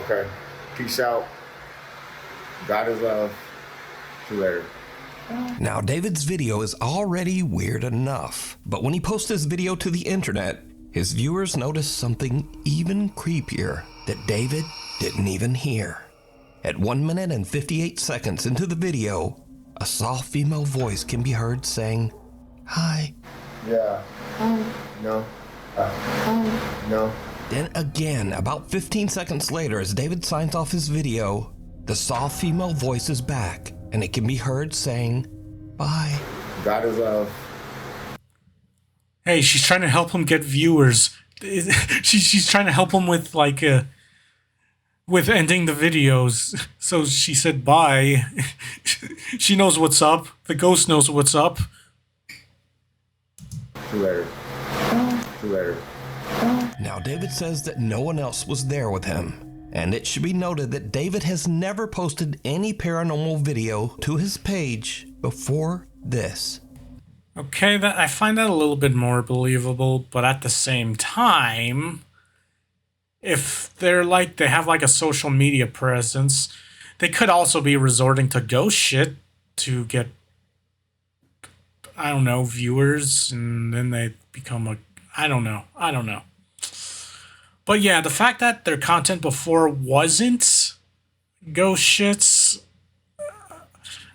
Speaker 14: Okay. Peace out. God is love. See you later.
Speaker 2: Now, David's video is already weird enough, but when he posts this video to the internet, his viewers notice something even creepier that David didn't even hear. At 1 minute and 58 seconds into the video, a soft female voice can be heard saying, "Hi."
Speaker 14: Yeah. No. No.
Speaker 2: Then again, about 15 seconds later, as David signs off his video, the soft female voice is back, and it can be heard saying, "Bye."
Speaker 14: God is love.
Speaker 1: Hey, she's trying to help him get viewers. She's trying to help him with with ending the videos. So she said bye. She knows what's up. The ghost knows what's up.
Speaker 14: See you later. See you later.
Speaker 2: Now, David says that no one else was there with him. And it should be noted that David has never posted any paranormal video to his page before this.
Speaker 1: Okay, I find that a little bit more believable, but at the same time, if they have like a social media presence, they could also be resorting to ghost shit to get, I don't know, viewers, and then they become I don't know. But yeah, the fact that their content before wasn't ghost shits,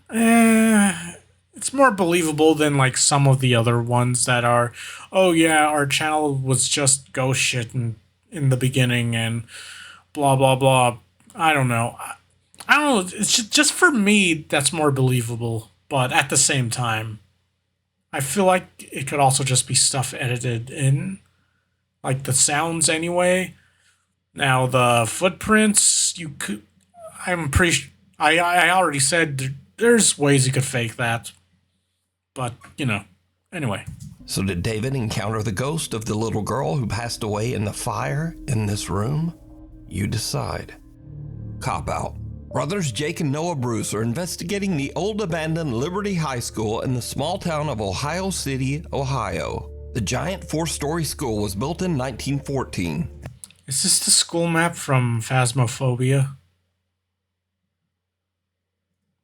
Speaker 1: it's more believable than like some of the other ones that are, oh yeah, our channel was just ghost shit in the beginning and blah blah blah. I don't know. It's just for me that's more believable. But at the same time, I feel like it could also just be stuff edited in, like the sounds anyway. Now the footprints, you could. I'm pretty. I already said there's ways you could fake that. But, anyway.
Speaker 2: So did David encounter the ghost of the little girl who passed away in the fire in this room? You decide. Cop out. Brothers Jake and Noah Bruce are investigating the old abandoned Liberty High School in the small town of Ohio City, Ohio. The giant 4-story school was built in 1914.
Speaker 1: Is this the school map from Phasmophobia?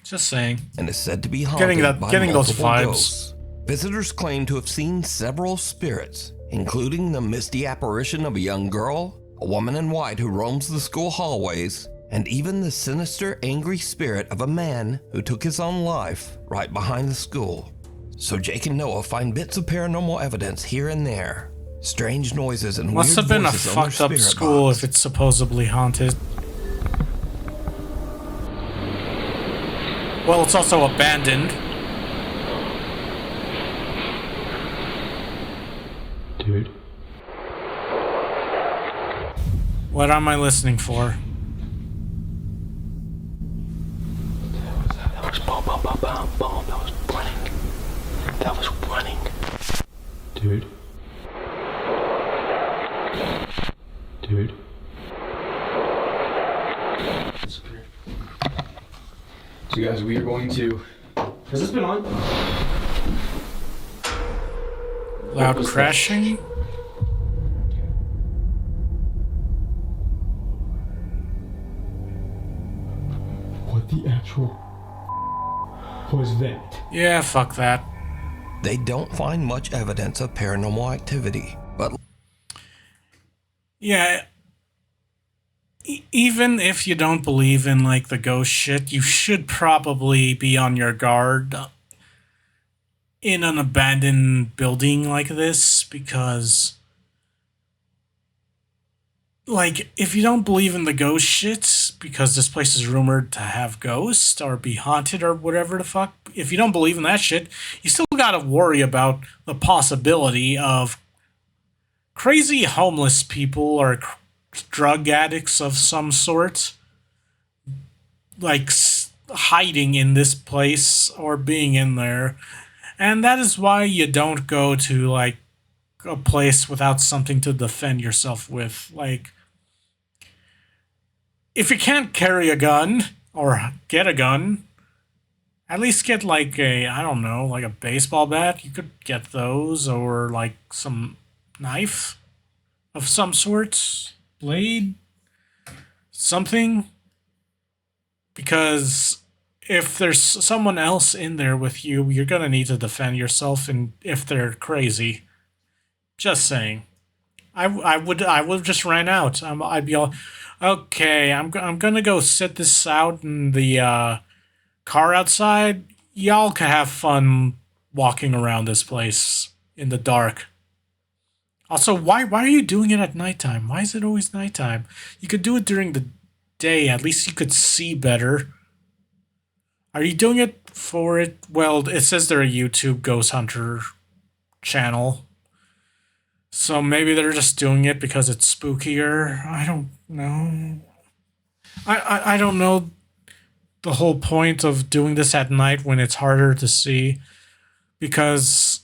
Speaker 1: Just saying.
Speaker 2: And is said to be haunted by
Speaker 1: getting those
Speaker 2: multiple
Speaker 1: vibes.
Speaker 2: ghosts. Visitors claim to have seen several spirits, including the misty apparition of a young girl, a woman in white who roams the school hallways, and even the sinister, angry spirit of a man who took his own life right behind the school. So Jake and Noah find bits of paranormal evidence here and there. Strange noises and
Speaker 1: Must
Speaker 2: weird
Speaker 1: have been a
Speaker 2: voices on their
Speaker 1: fucked up
Speaker 2: spirit
Speaker 1: school
Speaker 2: box.
Speaker 1: if it's supposedly haunted. Well, it's also abandoned.
Speaker 8: Dude.
Speaker 1: What am I listening for?
Speaker 8: That was boom, boom, boom, boom, boom. That was running. That was running. Dude. Dude.
Speaker 15: So guys, we are going to... Has this been on?
Speaker 1: Loud crashing?
Speaker 8: What the actual was that?
Speaker 1: Yeah, fuck that.
Speaker 2: They don't find much evidence of paranormal activity, but
Speaker 1: Yeah, even if you don't believe in like the ghost shit, you should probably be on your guard in an abandoned building like this, because like if you don't believe in the ghost shit because this place is rumored to have ghosts or be haunted or whatever the fuck, if you don't believe in that shit, you still gotta worry about the possibility of crazy homeless people or drug addicts of some sort, like hiding in this place or being in there. And that is why you don't go to like a place without something to defend yourself with. Like, if you can't carry a gun or get a gun, At least get like I don't know, like a baseball bat. You could get those, or like some knife of some sort, blade, something. Because if there's someone else in there with you, you're gonna need to defend yourself, and if they're crazy. Just saying. I would just ran out. I'd be all, okay, I'm gonna go sit this out in the car outside. Y'all can have fun walking around this place in the dark. Also, why are you doing it at nighttime? Why is it always nighttime? You could do it during the day. At least you could see better. Are you doing it for it? Well, it says they're a YouTube ghost hunter channel. So maybe they're just doing it because it's spookier. I don't know. I don't know the whole point of doing this at night when it's harder to see, because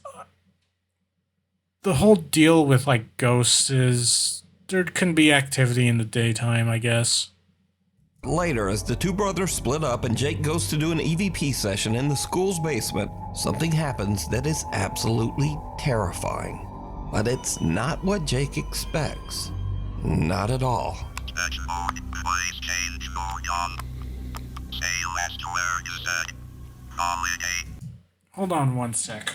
Speaker 1: the whole deal with like ghosts is there can be activity in the daytime, I guess.
Speaker 2: Later, as the two brothers split up and Jake goes to do an EVP session in the school's basement, something happens that is absolutely terrifying. But it's not what Jake expects. Not at all.
Speaker 1: Hold on one sec.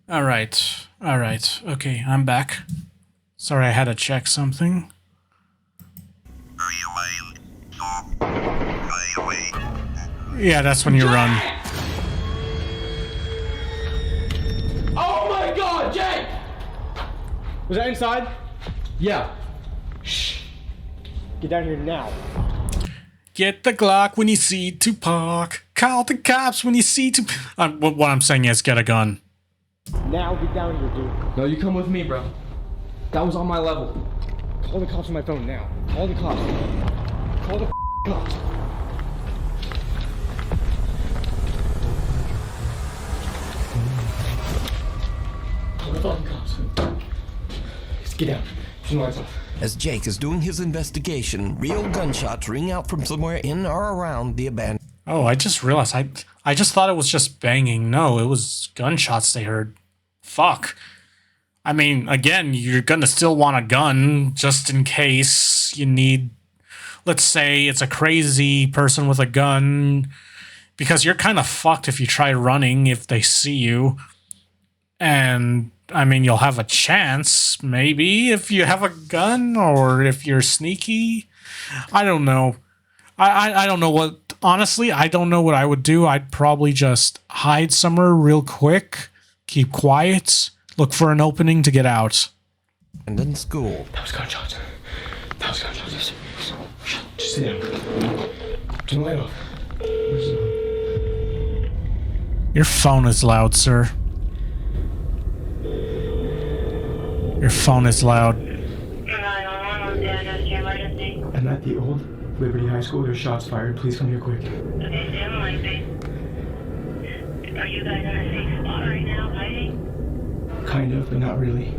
Speaker 1: All right. Okay, I'm back. Sorry, I had to check something. Yeah, that's when you run.
Speaker 15: Oh my God, Jake! Was that inside? Yeah. Shh. Get down here now.
Speaker 1: Get the Glock when you see Tupac. Call the cops when you see Tupac. What I'm saying is get a gun.
Speaker 15: Now get down here, dude. No, you come with me, bro. That was on my level. Call the cops on my phone now. Call the cops. Call the cops. Call the fucking cops. Just get down. Turn the lights off.
Speaker 2: As Jake is doing his investigation, real gunshots ring out from somewhere in or around the abandoned.
Speaker 1: Oh, I just realized. I just thought it was just banging. No, it was gunshots they heard. Fuck. I mean, again, you're gonna still want a gun just in case you need. Let's say it's a crazy person with a gun, because you're kind of fucked if you try running if they see you. And I mean, you'll have a chance maybe if you have a gun or if you're sneaky. I don't know. I don't know what. Honestly, I don't know what I would do. I'd probably just hide somewhere real quick, keep quiet, look for an opening to get out.
Speaker 2: And in school.
Speaker 15: That was gunshots. That was gunshots. Just sit down. Turn the light off.
Speaker 1: Your phone is loud, sir. Your phone is loud.
Speaker 15: I'm at the old Liberty High School. There's shots fired. Please come here quick.
Speaker 6: Okay, stay on the line, babe. Are you guys in a safe spot right now, hiding?
Speaker 15: Kind of, but not really.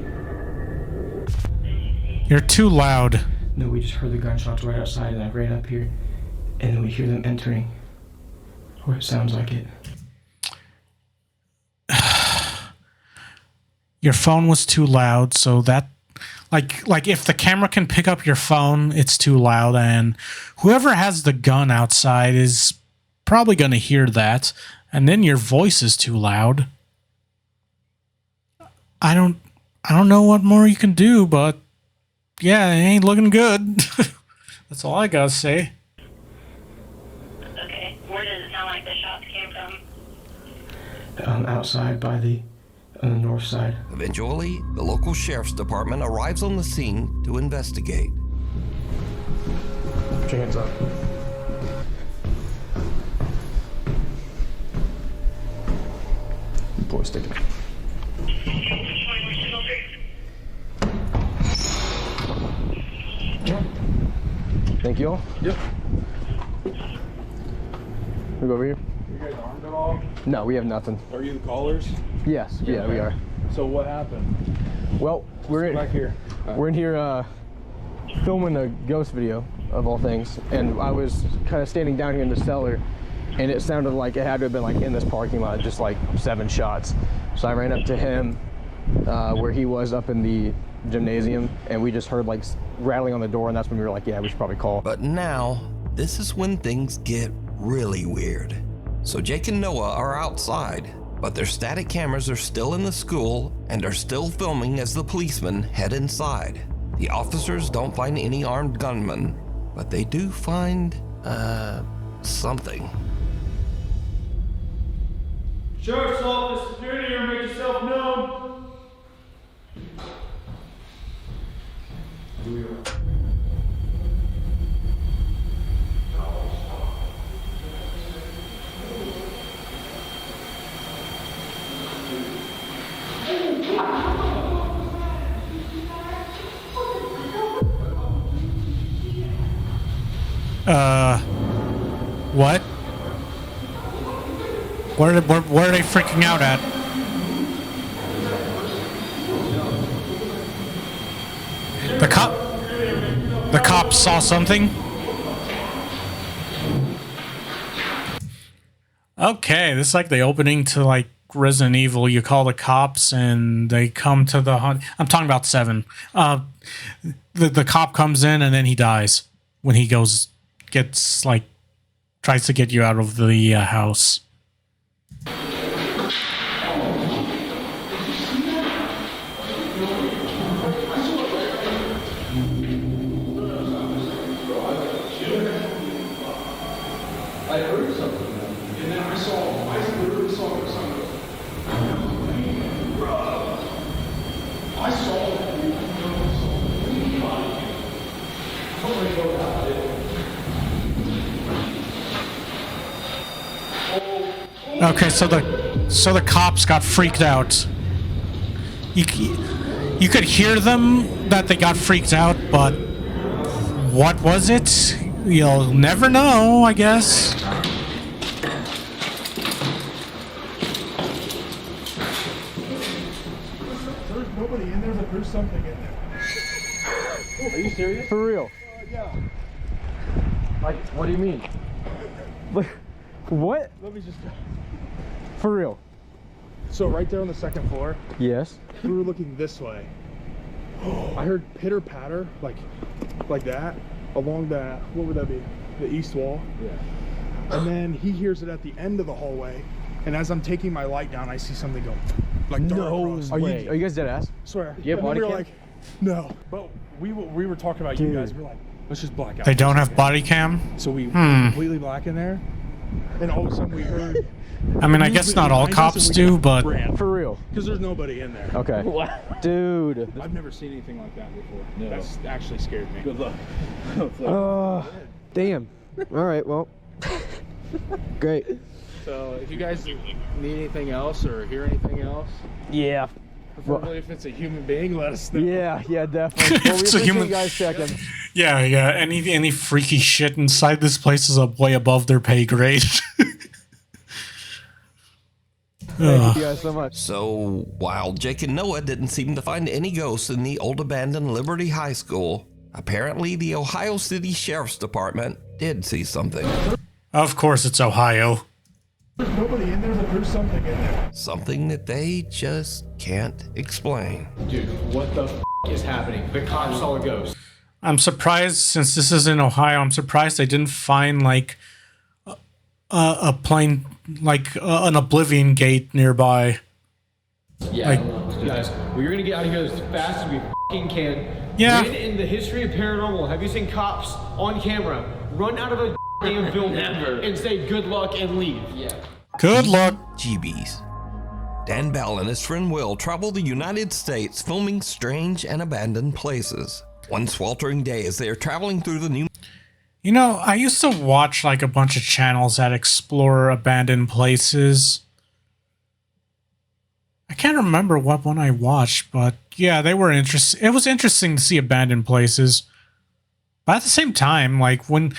Speaker 1: You're too loud.
Speaker 15: No, we just heard the gunshots right outside, and I ran up here, and then we hear them entering. Or it sounds like it.
Speaker 1: Your phone was too loud, so that... Like if the camera can pick up your phone, it's too loud, and whoever has the gun outside is probably going to hear that, and then your voice is too loud. I don't know what more you can do, but yeah, it ain't looking good. That's all I gotta say.
Speaker 6: Okay, where does it sound like the shots came from?
Speaker 15: Outside by on the north side.
Speaker 2: Eventually, the local sheriff's department arrives on the scene to investigate.
Speaker 15: Put your hands up. Boy, stick it. Thank you all. Yep. We go over here.
Speaker 16: You guys armed at all?
Speaker 15: No, we have nothing.
Speaker 16: Are you the callers?
Speaker 15: Yes, yeah, we are.
Speaker 16: So what happened?
Speaker 15: Well, we're
Speaker 16: back here.
Speaker 15: We're in here filming a ghost video of all things, and I was kind of standing down here in the cellar, and it sounded like it had to have been like in this parking lot, just like 7 shots. So I ran up to him where he was up in the gymnasium, and we just heard like rattling on the door, and that's when we were like, yeah, we should probably call.
Speaker 2: But now, this is when things get really weird. So Jake and Noah are outside, but their static cameras are still in the school and are still filming as the policemen head inside. The officers don't find any armed gunmen, but they do find, something.
Speaker 16: Sheriff's Office, if you're in here, make yourself known.
Speaker 1: What? Where are they freaking out at? The cops saw something? Okay, this is like the opening to like Resident Evil. You call the cops and they come to the hunt. I'm talking about 7. The cop comes in and then he dies when he tries to get you out of the house.
Speaker 16: I heard something, and then I literally saw something. I saw it.
Speaker 1: Okay, so the cops got freaked out. You could hear them that they got freaked out, but what was it? You'll never know, I guess.
Speaker 16: There's nobody in there, but there's something in there. Are you serious?
Speaker 15: For real?
Speaker 16: Yeah.
Speaker 15: Like, what do you mean? What?
Speaker 16: Let me just.
Speaker 15: For real?
Speaker 16: So right there on the 2nd floor.
Speaker 15: Yes.
Speaker 16: We were looking this way. I heard pitter patter, like that, along that. What would that be? The east wall.
Speaker 15: Yeah.
Speaker 16: And then he hears it at the end of the hallway, and as I'm taking my light down, I see something go like dart across.
Speaker 15: Are you guys dead ass?
Speaker 16: Swear.
Speaker 15: Do you have body
Speaker 16: we were
Speaker 15: cam?
Speaker 16: like, no. But we were talking about you guys. We're like, let's just black out.
Speaker 1: They don't have body cam?
Speaker 16: So we completely black in there, and all of a sudden we heard.
Speaker 1: I mean, I guess not all cops do, but
Speaker 15: for real,
Speaker 16: because there's nobody in there.
Speaker 15: Okay. Dude.
Speaker 16: I've never seen anything like that before. No. That's actually scared me. Good luck.
Speaker 15: Damn. All right. Well. Great.
Speaker 16: So if you guys need anything else or hear anything else,
Speaker 15: yeah.
Speaker 16: preferably if it's a human being, let us know.
Speaker 15: Yeah, definitely. Well, we
Speaker 1: It's a
Speaker 15: appreciate
Speaker 1: human-
Speaker 15: you guys checking.
Speaker 1: yeah. Any freaky shit inside this place is way above their pay grade.
Speaker 15: Thank you guys so much.
Speaker 2: So, while Jake and Noah didn't seem to find any ghosts in the old abandoned Liberty High School, apparently the Ohio City Sheriff's Department did see something.
Speaker 1: Of course it's Ohio.
Speaker 16: There's nobody in there, but there's something in there.
Speaker 2: Something that they just can't explain.
Speaker 15: Dude, what the is happening? The cops saw a ghost.
Speaker 1: I'm surprised, since this is in Ohio, I'm surprised they didn't find like a plane, like an oblivion gate nearby.
Speaker 15: Yeah, guys, we're gonna get out of here as fast as we can.
Speaker 1: Yeah.
Speaker 15: When in the history of paranormal have you seen cops on camera run out of a damn building and say good luck and leave? Yeah.
Speaker 1: Good luck.
Speaker 2: GBs. Dan Bell and his friend Will travel the United States filming strange and abandoned places. One sweltering day as they are traveling through the New...
Speaker 1: You know, I used to watch like a bunch of channels that explore abandoned places. I can't remember what one I watched, but yeah, they were interesting. It was interesting to see abandoned places. But at the same time, like when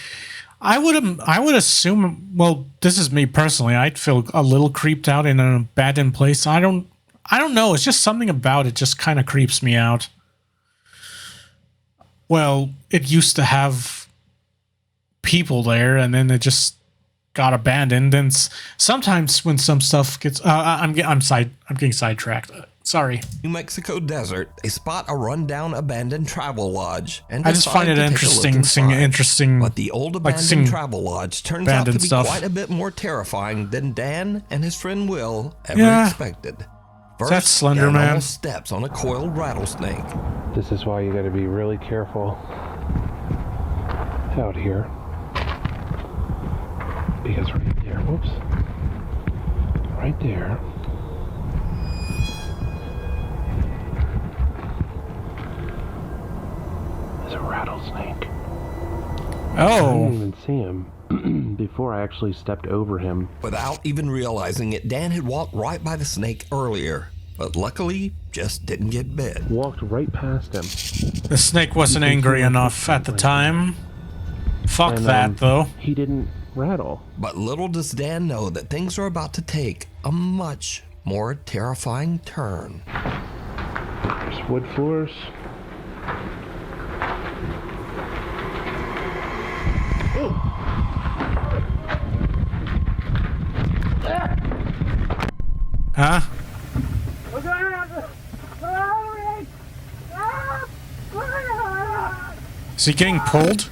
Speaker 1: I would assume. Well, this is me personally. I'd feel a little creeped out in an abandoned place. I don't know. It's just something about it just kind of creeps me out. Well, it used to have people there, and then it just got abandoned. And sometimes when some stuff gets, I'm getting sidetracked. Sorry.
Speaker 2: New Mexico desert, they spot a rundown abandoned travel lodge, and
Speaker 1: I just find it interesting seeing interesting.
Speaker 2: But the old abandoned travel lodge turns out to be quite a bit more terrifying than Dan and his friend Will ever expected. First,
Speaker 1: that's Slender
Speaker 2: Dan
Speaker 1: Man.
Speaker 2: almost steps on a coiled rattlesnake.
Speaker 8: This is why you got to be really careful out here. Because right there, whoops, right there, is a rattlesnake. I didn't even see him before I actually stepped over him.
Speaker 2: Without even realizing it, Dan had walked right by the snake earlier, but luckily just didn't get bit.
Speaker 8: Walked right past him.
Speaker 1: The snake wasn't angry enough at the time. Fuck that, though.
Speaker 8: He didn't rattle.
Speaker 2: But little does Dan know that things are about to take a much more terrifying turn.
Speaker 8: There's wood floors.
Speaker 1: Huh? Is he getting pulled?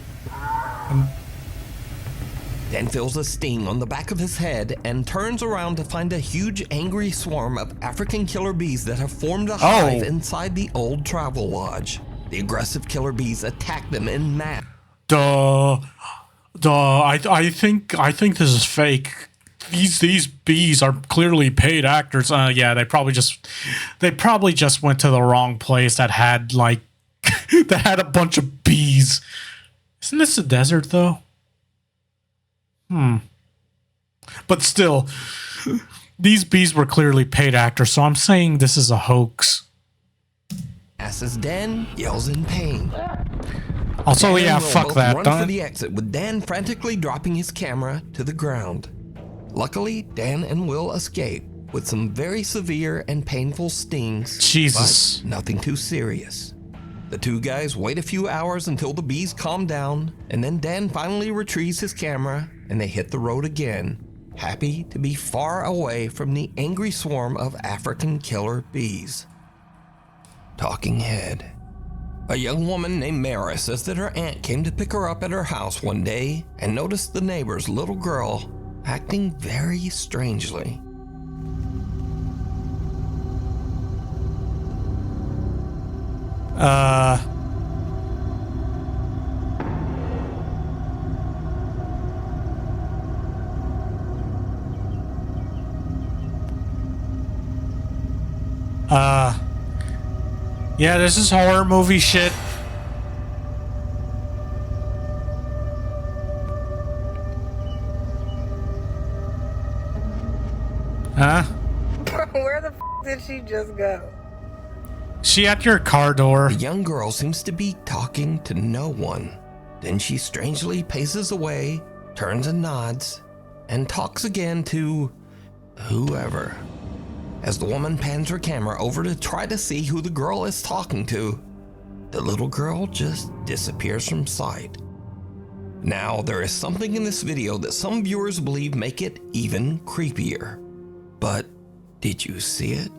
Speaker 2: Dan feels a sting on the back of his head and turns around to find a huge angry swarm of African killer bees that have formed a hive inside the old travel lodge. The aggressive killer bees attack them en masse.
Speaker 1: I think this is fake. These bees are clearly paid actors. Yeah, they probably just went to the wrong place that had that had a bunch of bees. Isn't this a desert though? But still, these bees were clearly paid actors, so I'm saying this is a hoax.
Speaker 2: As Dan yells in pain.
Speaker 1: Also,
Speaker 2: Dan
Speaker 1: yeah,
Speaker 2: will
Speaker 1: fuck
Speaker 2: both
Speaker 1: that.
Speaker 2: Run for the exit, with Dan frantically dropping his camera to the ground. Luckily, Dan and Will escape with some very severe and painful stings.
Speaker 1: Jesus.
Speaker 2: But nothing too serious. The two guys wait a few hours until the bees calm down, and then Dan finally retrieves his camera and they hit the road again, happy to be far away from the angry swarm of African killer bees. Talking head. A young woman named Mara says that her aunt came to pick her up at her house one day and noticed the neighbor's little girl acting very strangely.
Speaker 1: Yeah, this is horror movie shit. Huh?
Speaker 17: Where the f did she just go?
Speaker 1: She at your car door.
Speaker 2: The young girl seems to be talking to no one. Then she strangely paces away, turns and nods, and talks again to whoever. As the woman pans her camera over to try to see who the girl is talking to, the little girl just disappears from sight. Now, there is something in this video that some viewers believe make it even creepier. But did you see it?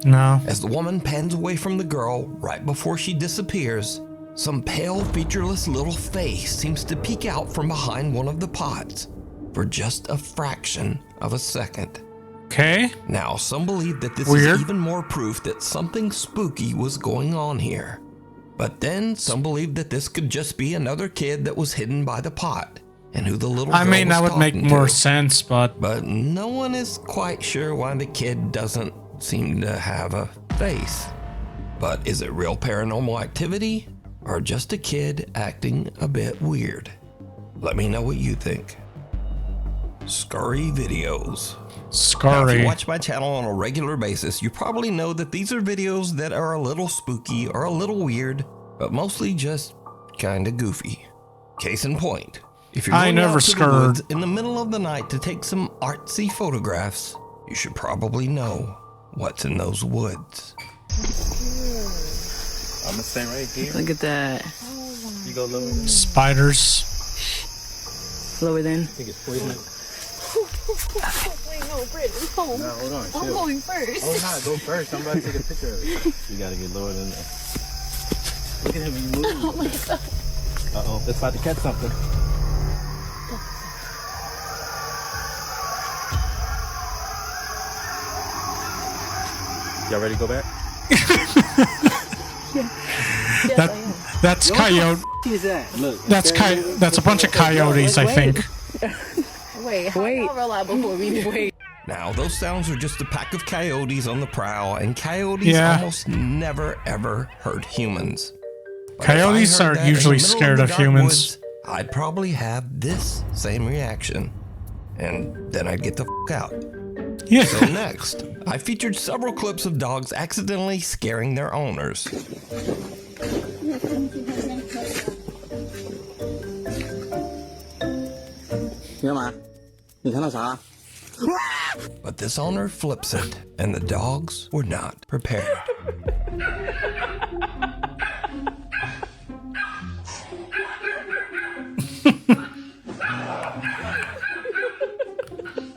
Speaker 1: No.
Speaker 2: As the woman pans away from the girl right before she disappears, some pale, featureless little face seems to peek out from behind one of the pots for just a fraction of a second.
Speaker 1: Okay.
Speaker 2: Now, some believe that this is even more proof that something spooky was going on here. But then some believe that this could just be another kid that was hidden by the pot, and who the little girl was
Speaker 1: that would make
Speaker 2: talking
Speaker 1: more
Speaker 2: to.
Speaker 1: sense, but
Speaker 2: no one is quite sure why the kid doesn't seem to have a face. But is it real paranormal activity, or just a kid acting a bit weird? Let me know what you think. Scurry videos. Now, if you watch my channel on a regular basis, you probably know that these are videos that are a little spooky or a little weird, but mostly just kinda goofy. Case in point, If you're going out to the woods in the middle of the night to take some artsy photographs, you should probably know what's in those woods.
Speaker 18: I'm gonna stay right here.
Speaker 3: Look at that.
Speaker 18: You go lower.
Speaker 1: Spiders.
Speaker 3: Lower than.
Speaker 18: I think it's poison.
Speaker 17: Wait, no, Britt, no.
Speaker 18: No, hold on.
Speaker 17: I'm going first.
Speaker 18: Oh, no, go first. I'm about to take a picture of it. You gotta get lower than that. Look at him, he moves.
Speaker 17: Oh my god.
Speaker 18: Uh-oh, it's about to catch something. Y'all ready to go back?
Speaker 1: That's coyote.
Speaker 18: Is that? Look,
Speaker 1: That's a bunch of coyotes, I think.
Speaker 17: Wait, how y'all roll before we wait?
Speaker 2: Now, those sounds are just a pack of coyotes on the prowl, and coyotes almost never ever hurt humans. But
Speaker 1: Coyotes are usually scared of humans.
Speaker 2: Woods, I'd probably have this same reaction, and then I'd get the f*** out.
Speaker 1: Yeah.
Speaker 2: So next, I featured several clips of dogs accidentally scaring their owners. But this owner flips it, and the dogs were not prepared.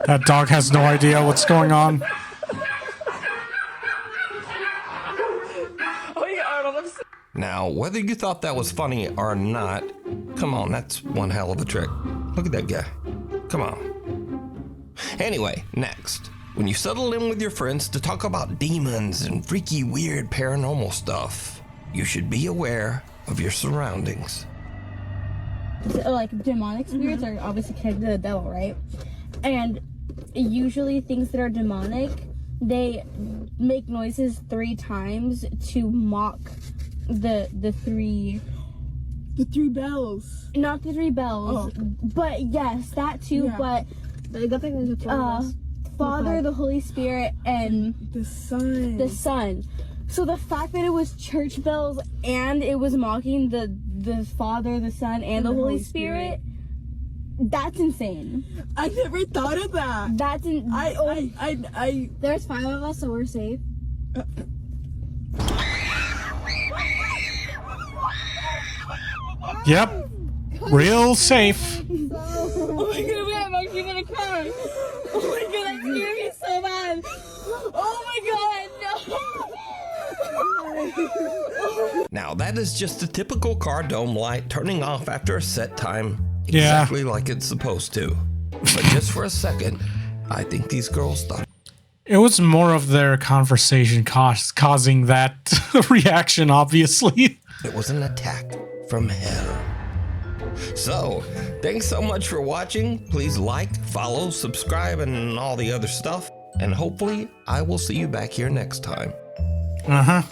Speaker 1: That dog has no idea what's going on.
Speaker 2: Now, whether you thought that was funny or not, come on, that's one hell of a trick. Look at that guy. Come on. Anyway, next, when you settle in with your friends to talk about demons and freaky, weird paranormal stuff, you should be aware of your surroundings.
Speaker 19: So, like, demonic spirits are obviously connected to the devil, right? And usually things that are demonic, they make noises 3 times to mock the three bells. Not the 3 bells, but yes, that too. Yeah. But Father, the Holy Spirit, and the Son. So the fact that it was church bells and it was mocking the Father, the Son, and the Holy Spirit. That's insane.
Speaker 17: I never thought of that.
Speaker 19: That's there's 5 of us, so we're safe.
Speaker 1: Yep. Real safe.
Speaker 19: Oh my god, wait, I'm actually gonna cry. Oh my god, that scared me so bad. Oh my god, no.
Speaker 2: Now, that is just a typical car dome light turning off after a set time.
Speaker 1: Yeah.
Speaker 2: Exactly like it's supposed to. But just for a second, I think these girls thought
Speaker 1: it was more of their conversation causing that reaction, obviously.
Speaker 2: it was an attack from hell. So, thanks so much for watching. Please like, follow, subscribe, and all the other stuff. And hopefully, I will see you back here next time.
Speaker 1: Uh-huh.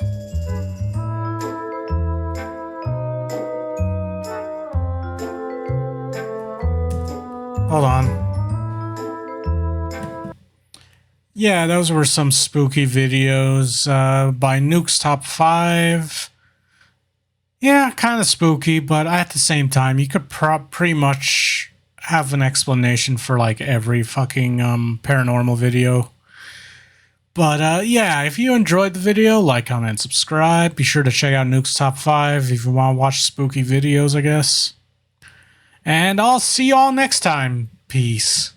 Speaker 1: Hold on. Yeah, those were some spooky videos by Nuke's Top 5. Yeah, kind of spooky, but at the same time, you could pretty much have an explanation for like every fucking paranormal video. But yeah, if you enjoyed the video, like, comment, subscribe. Be sure to check out Nuke's Top 5 if you want to watch spooky videos, I guess. And I'll see you all next time. Peace.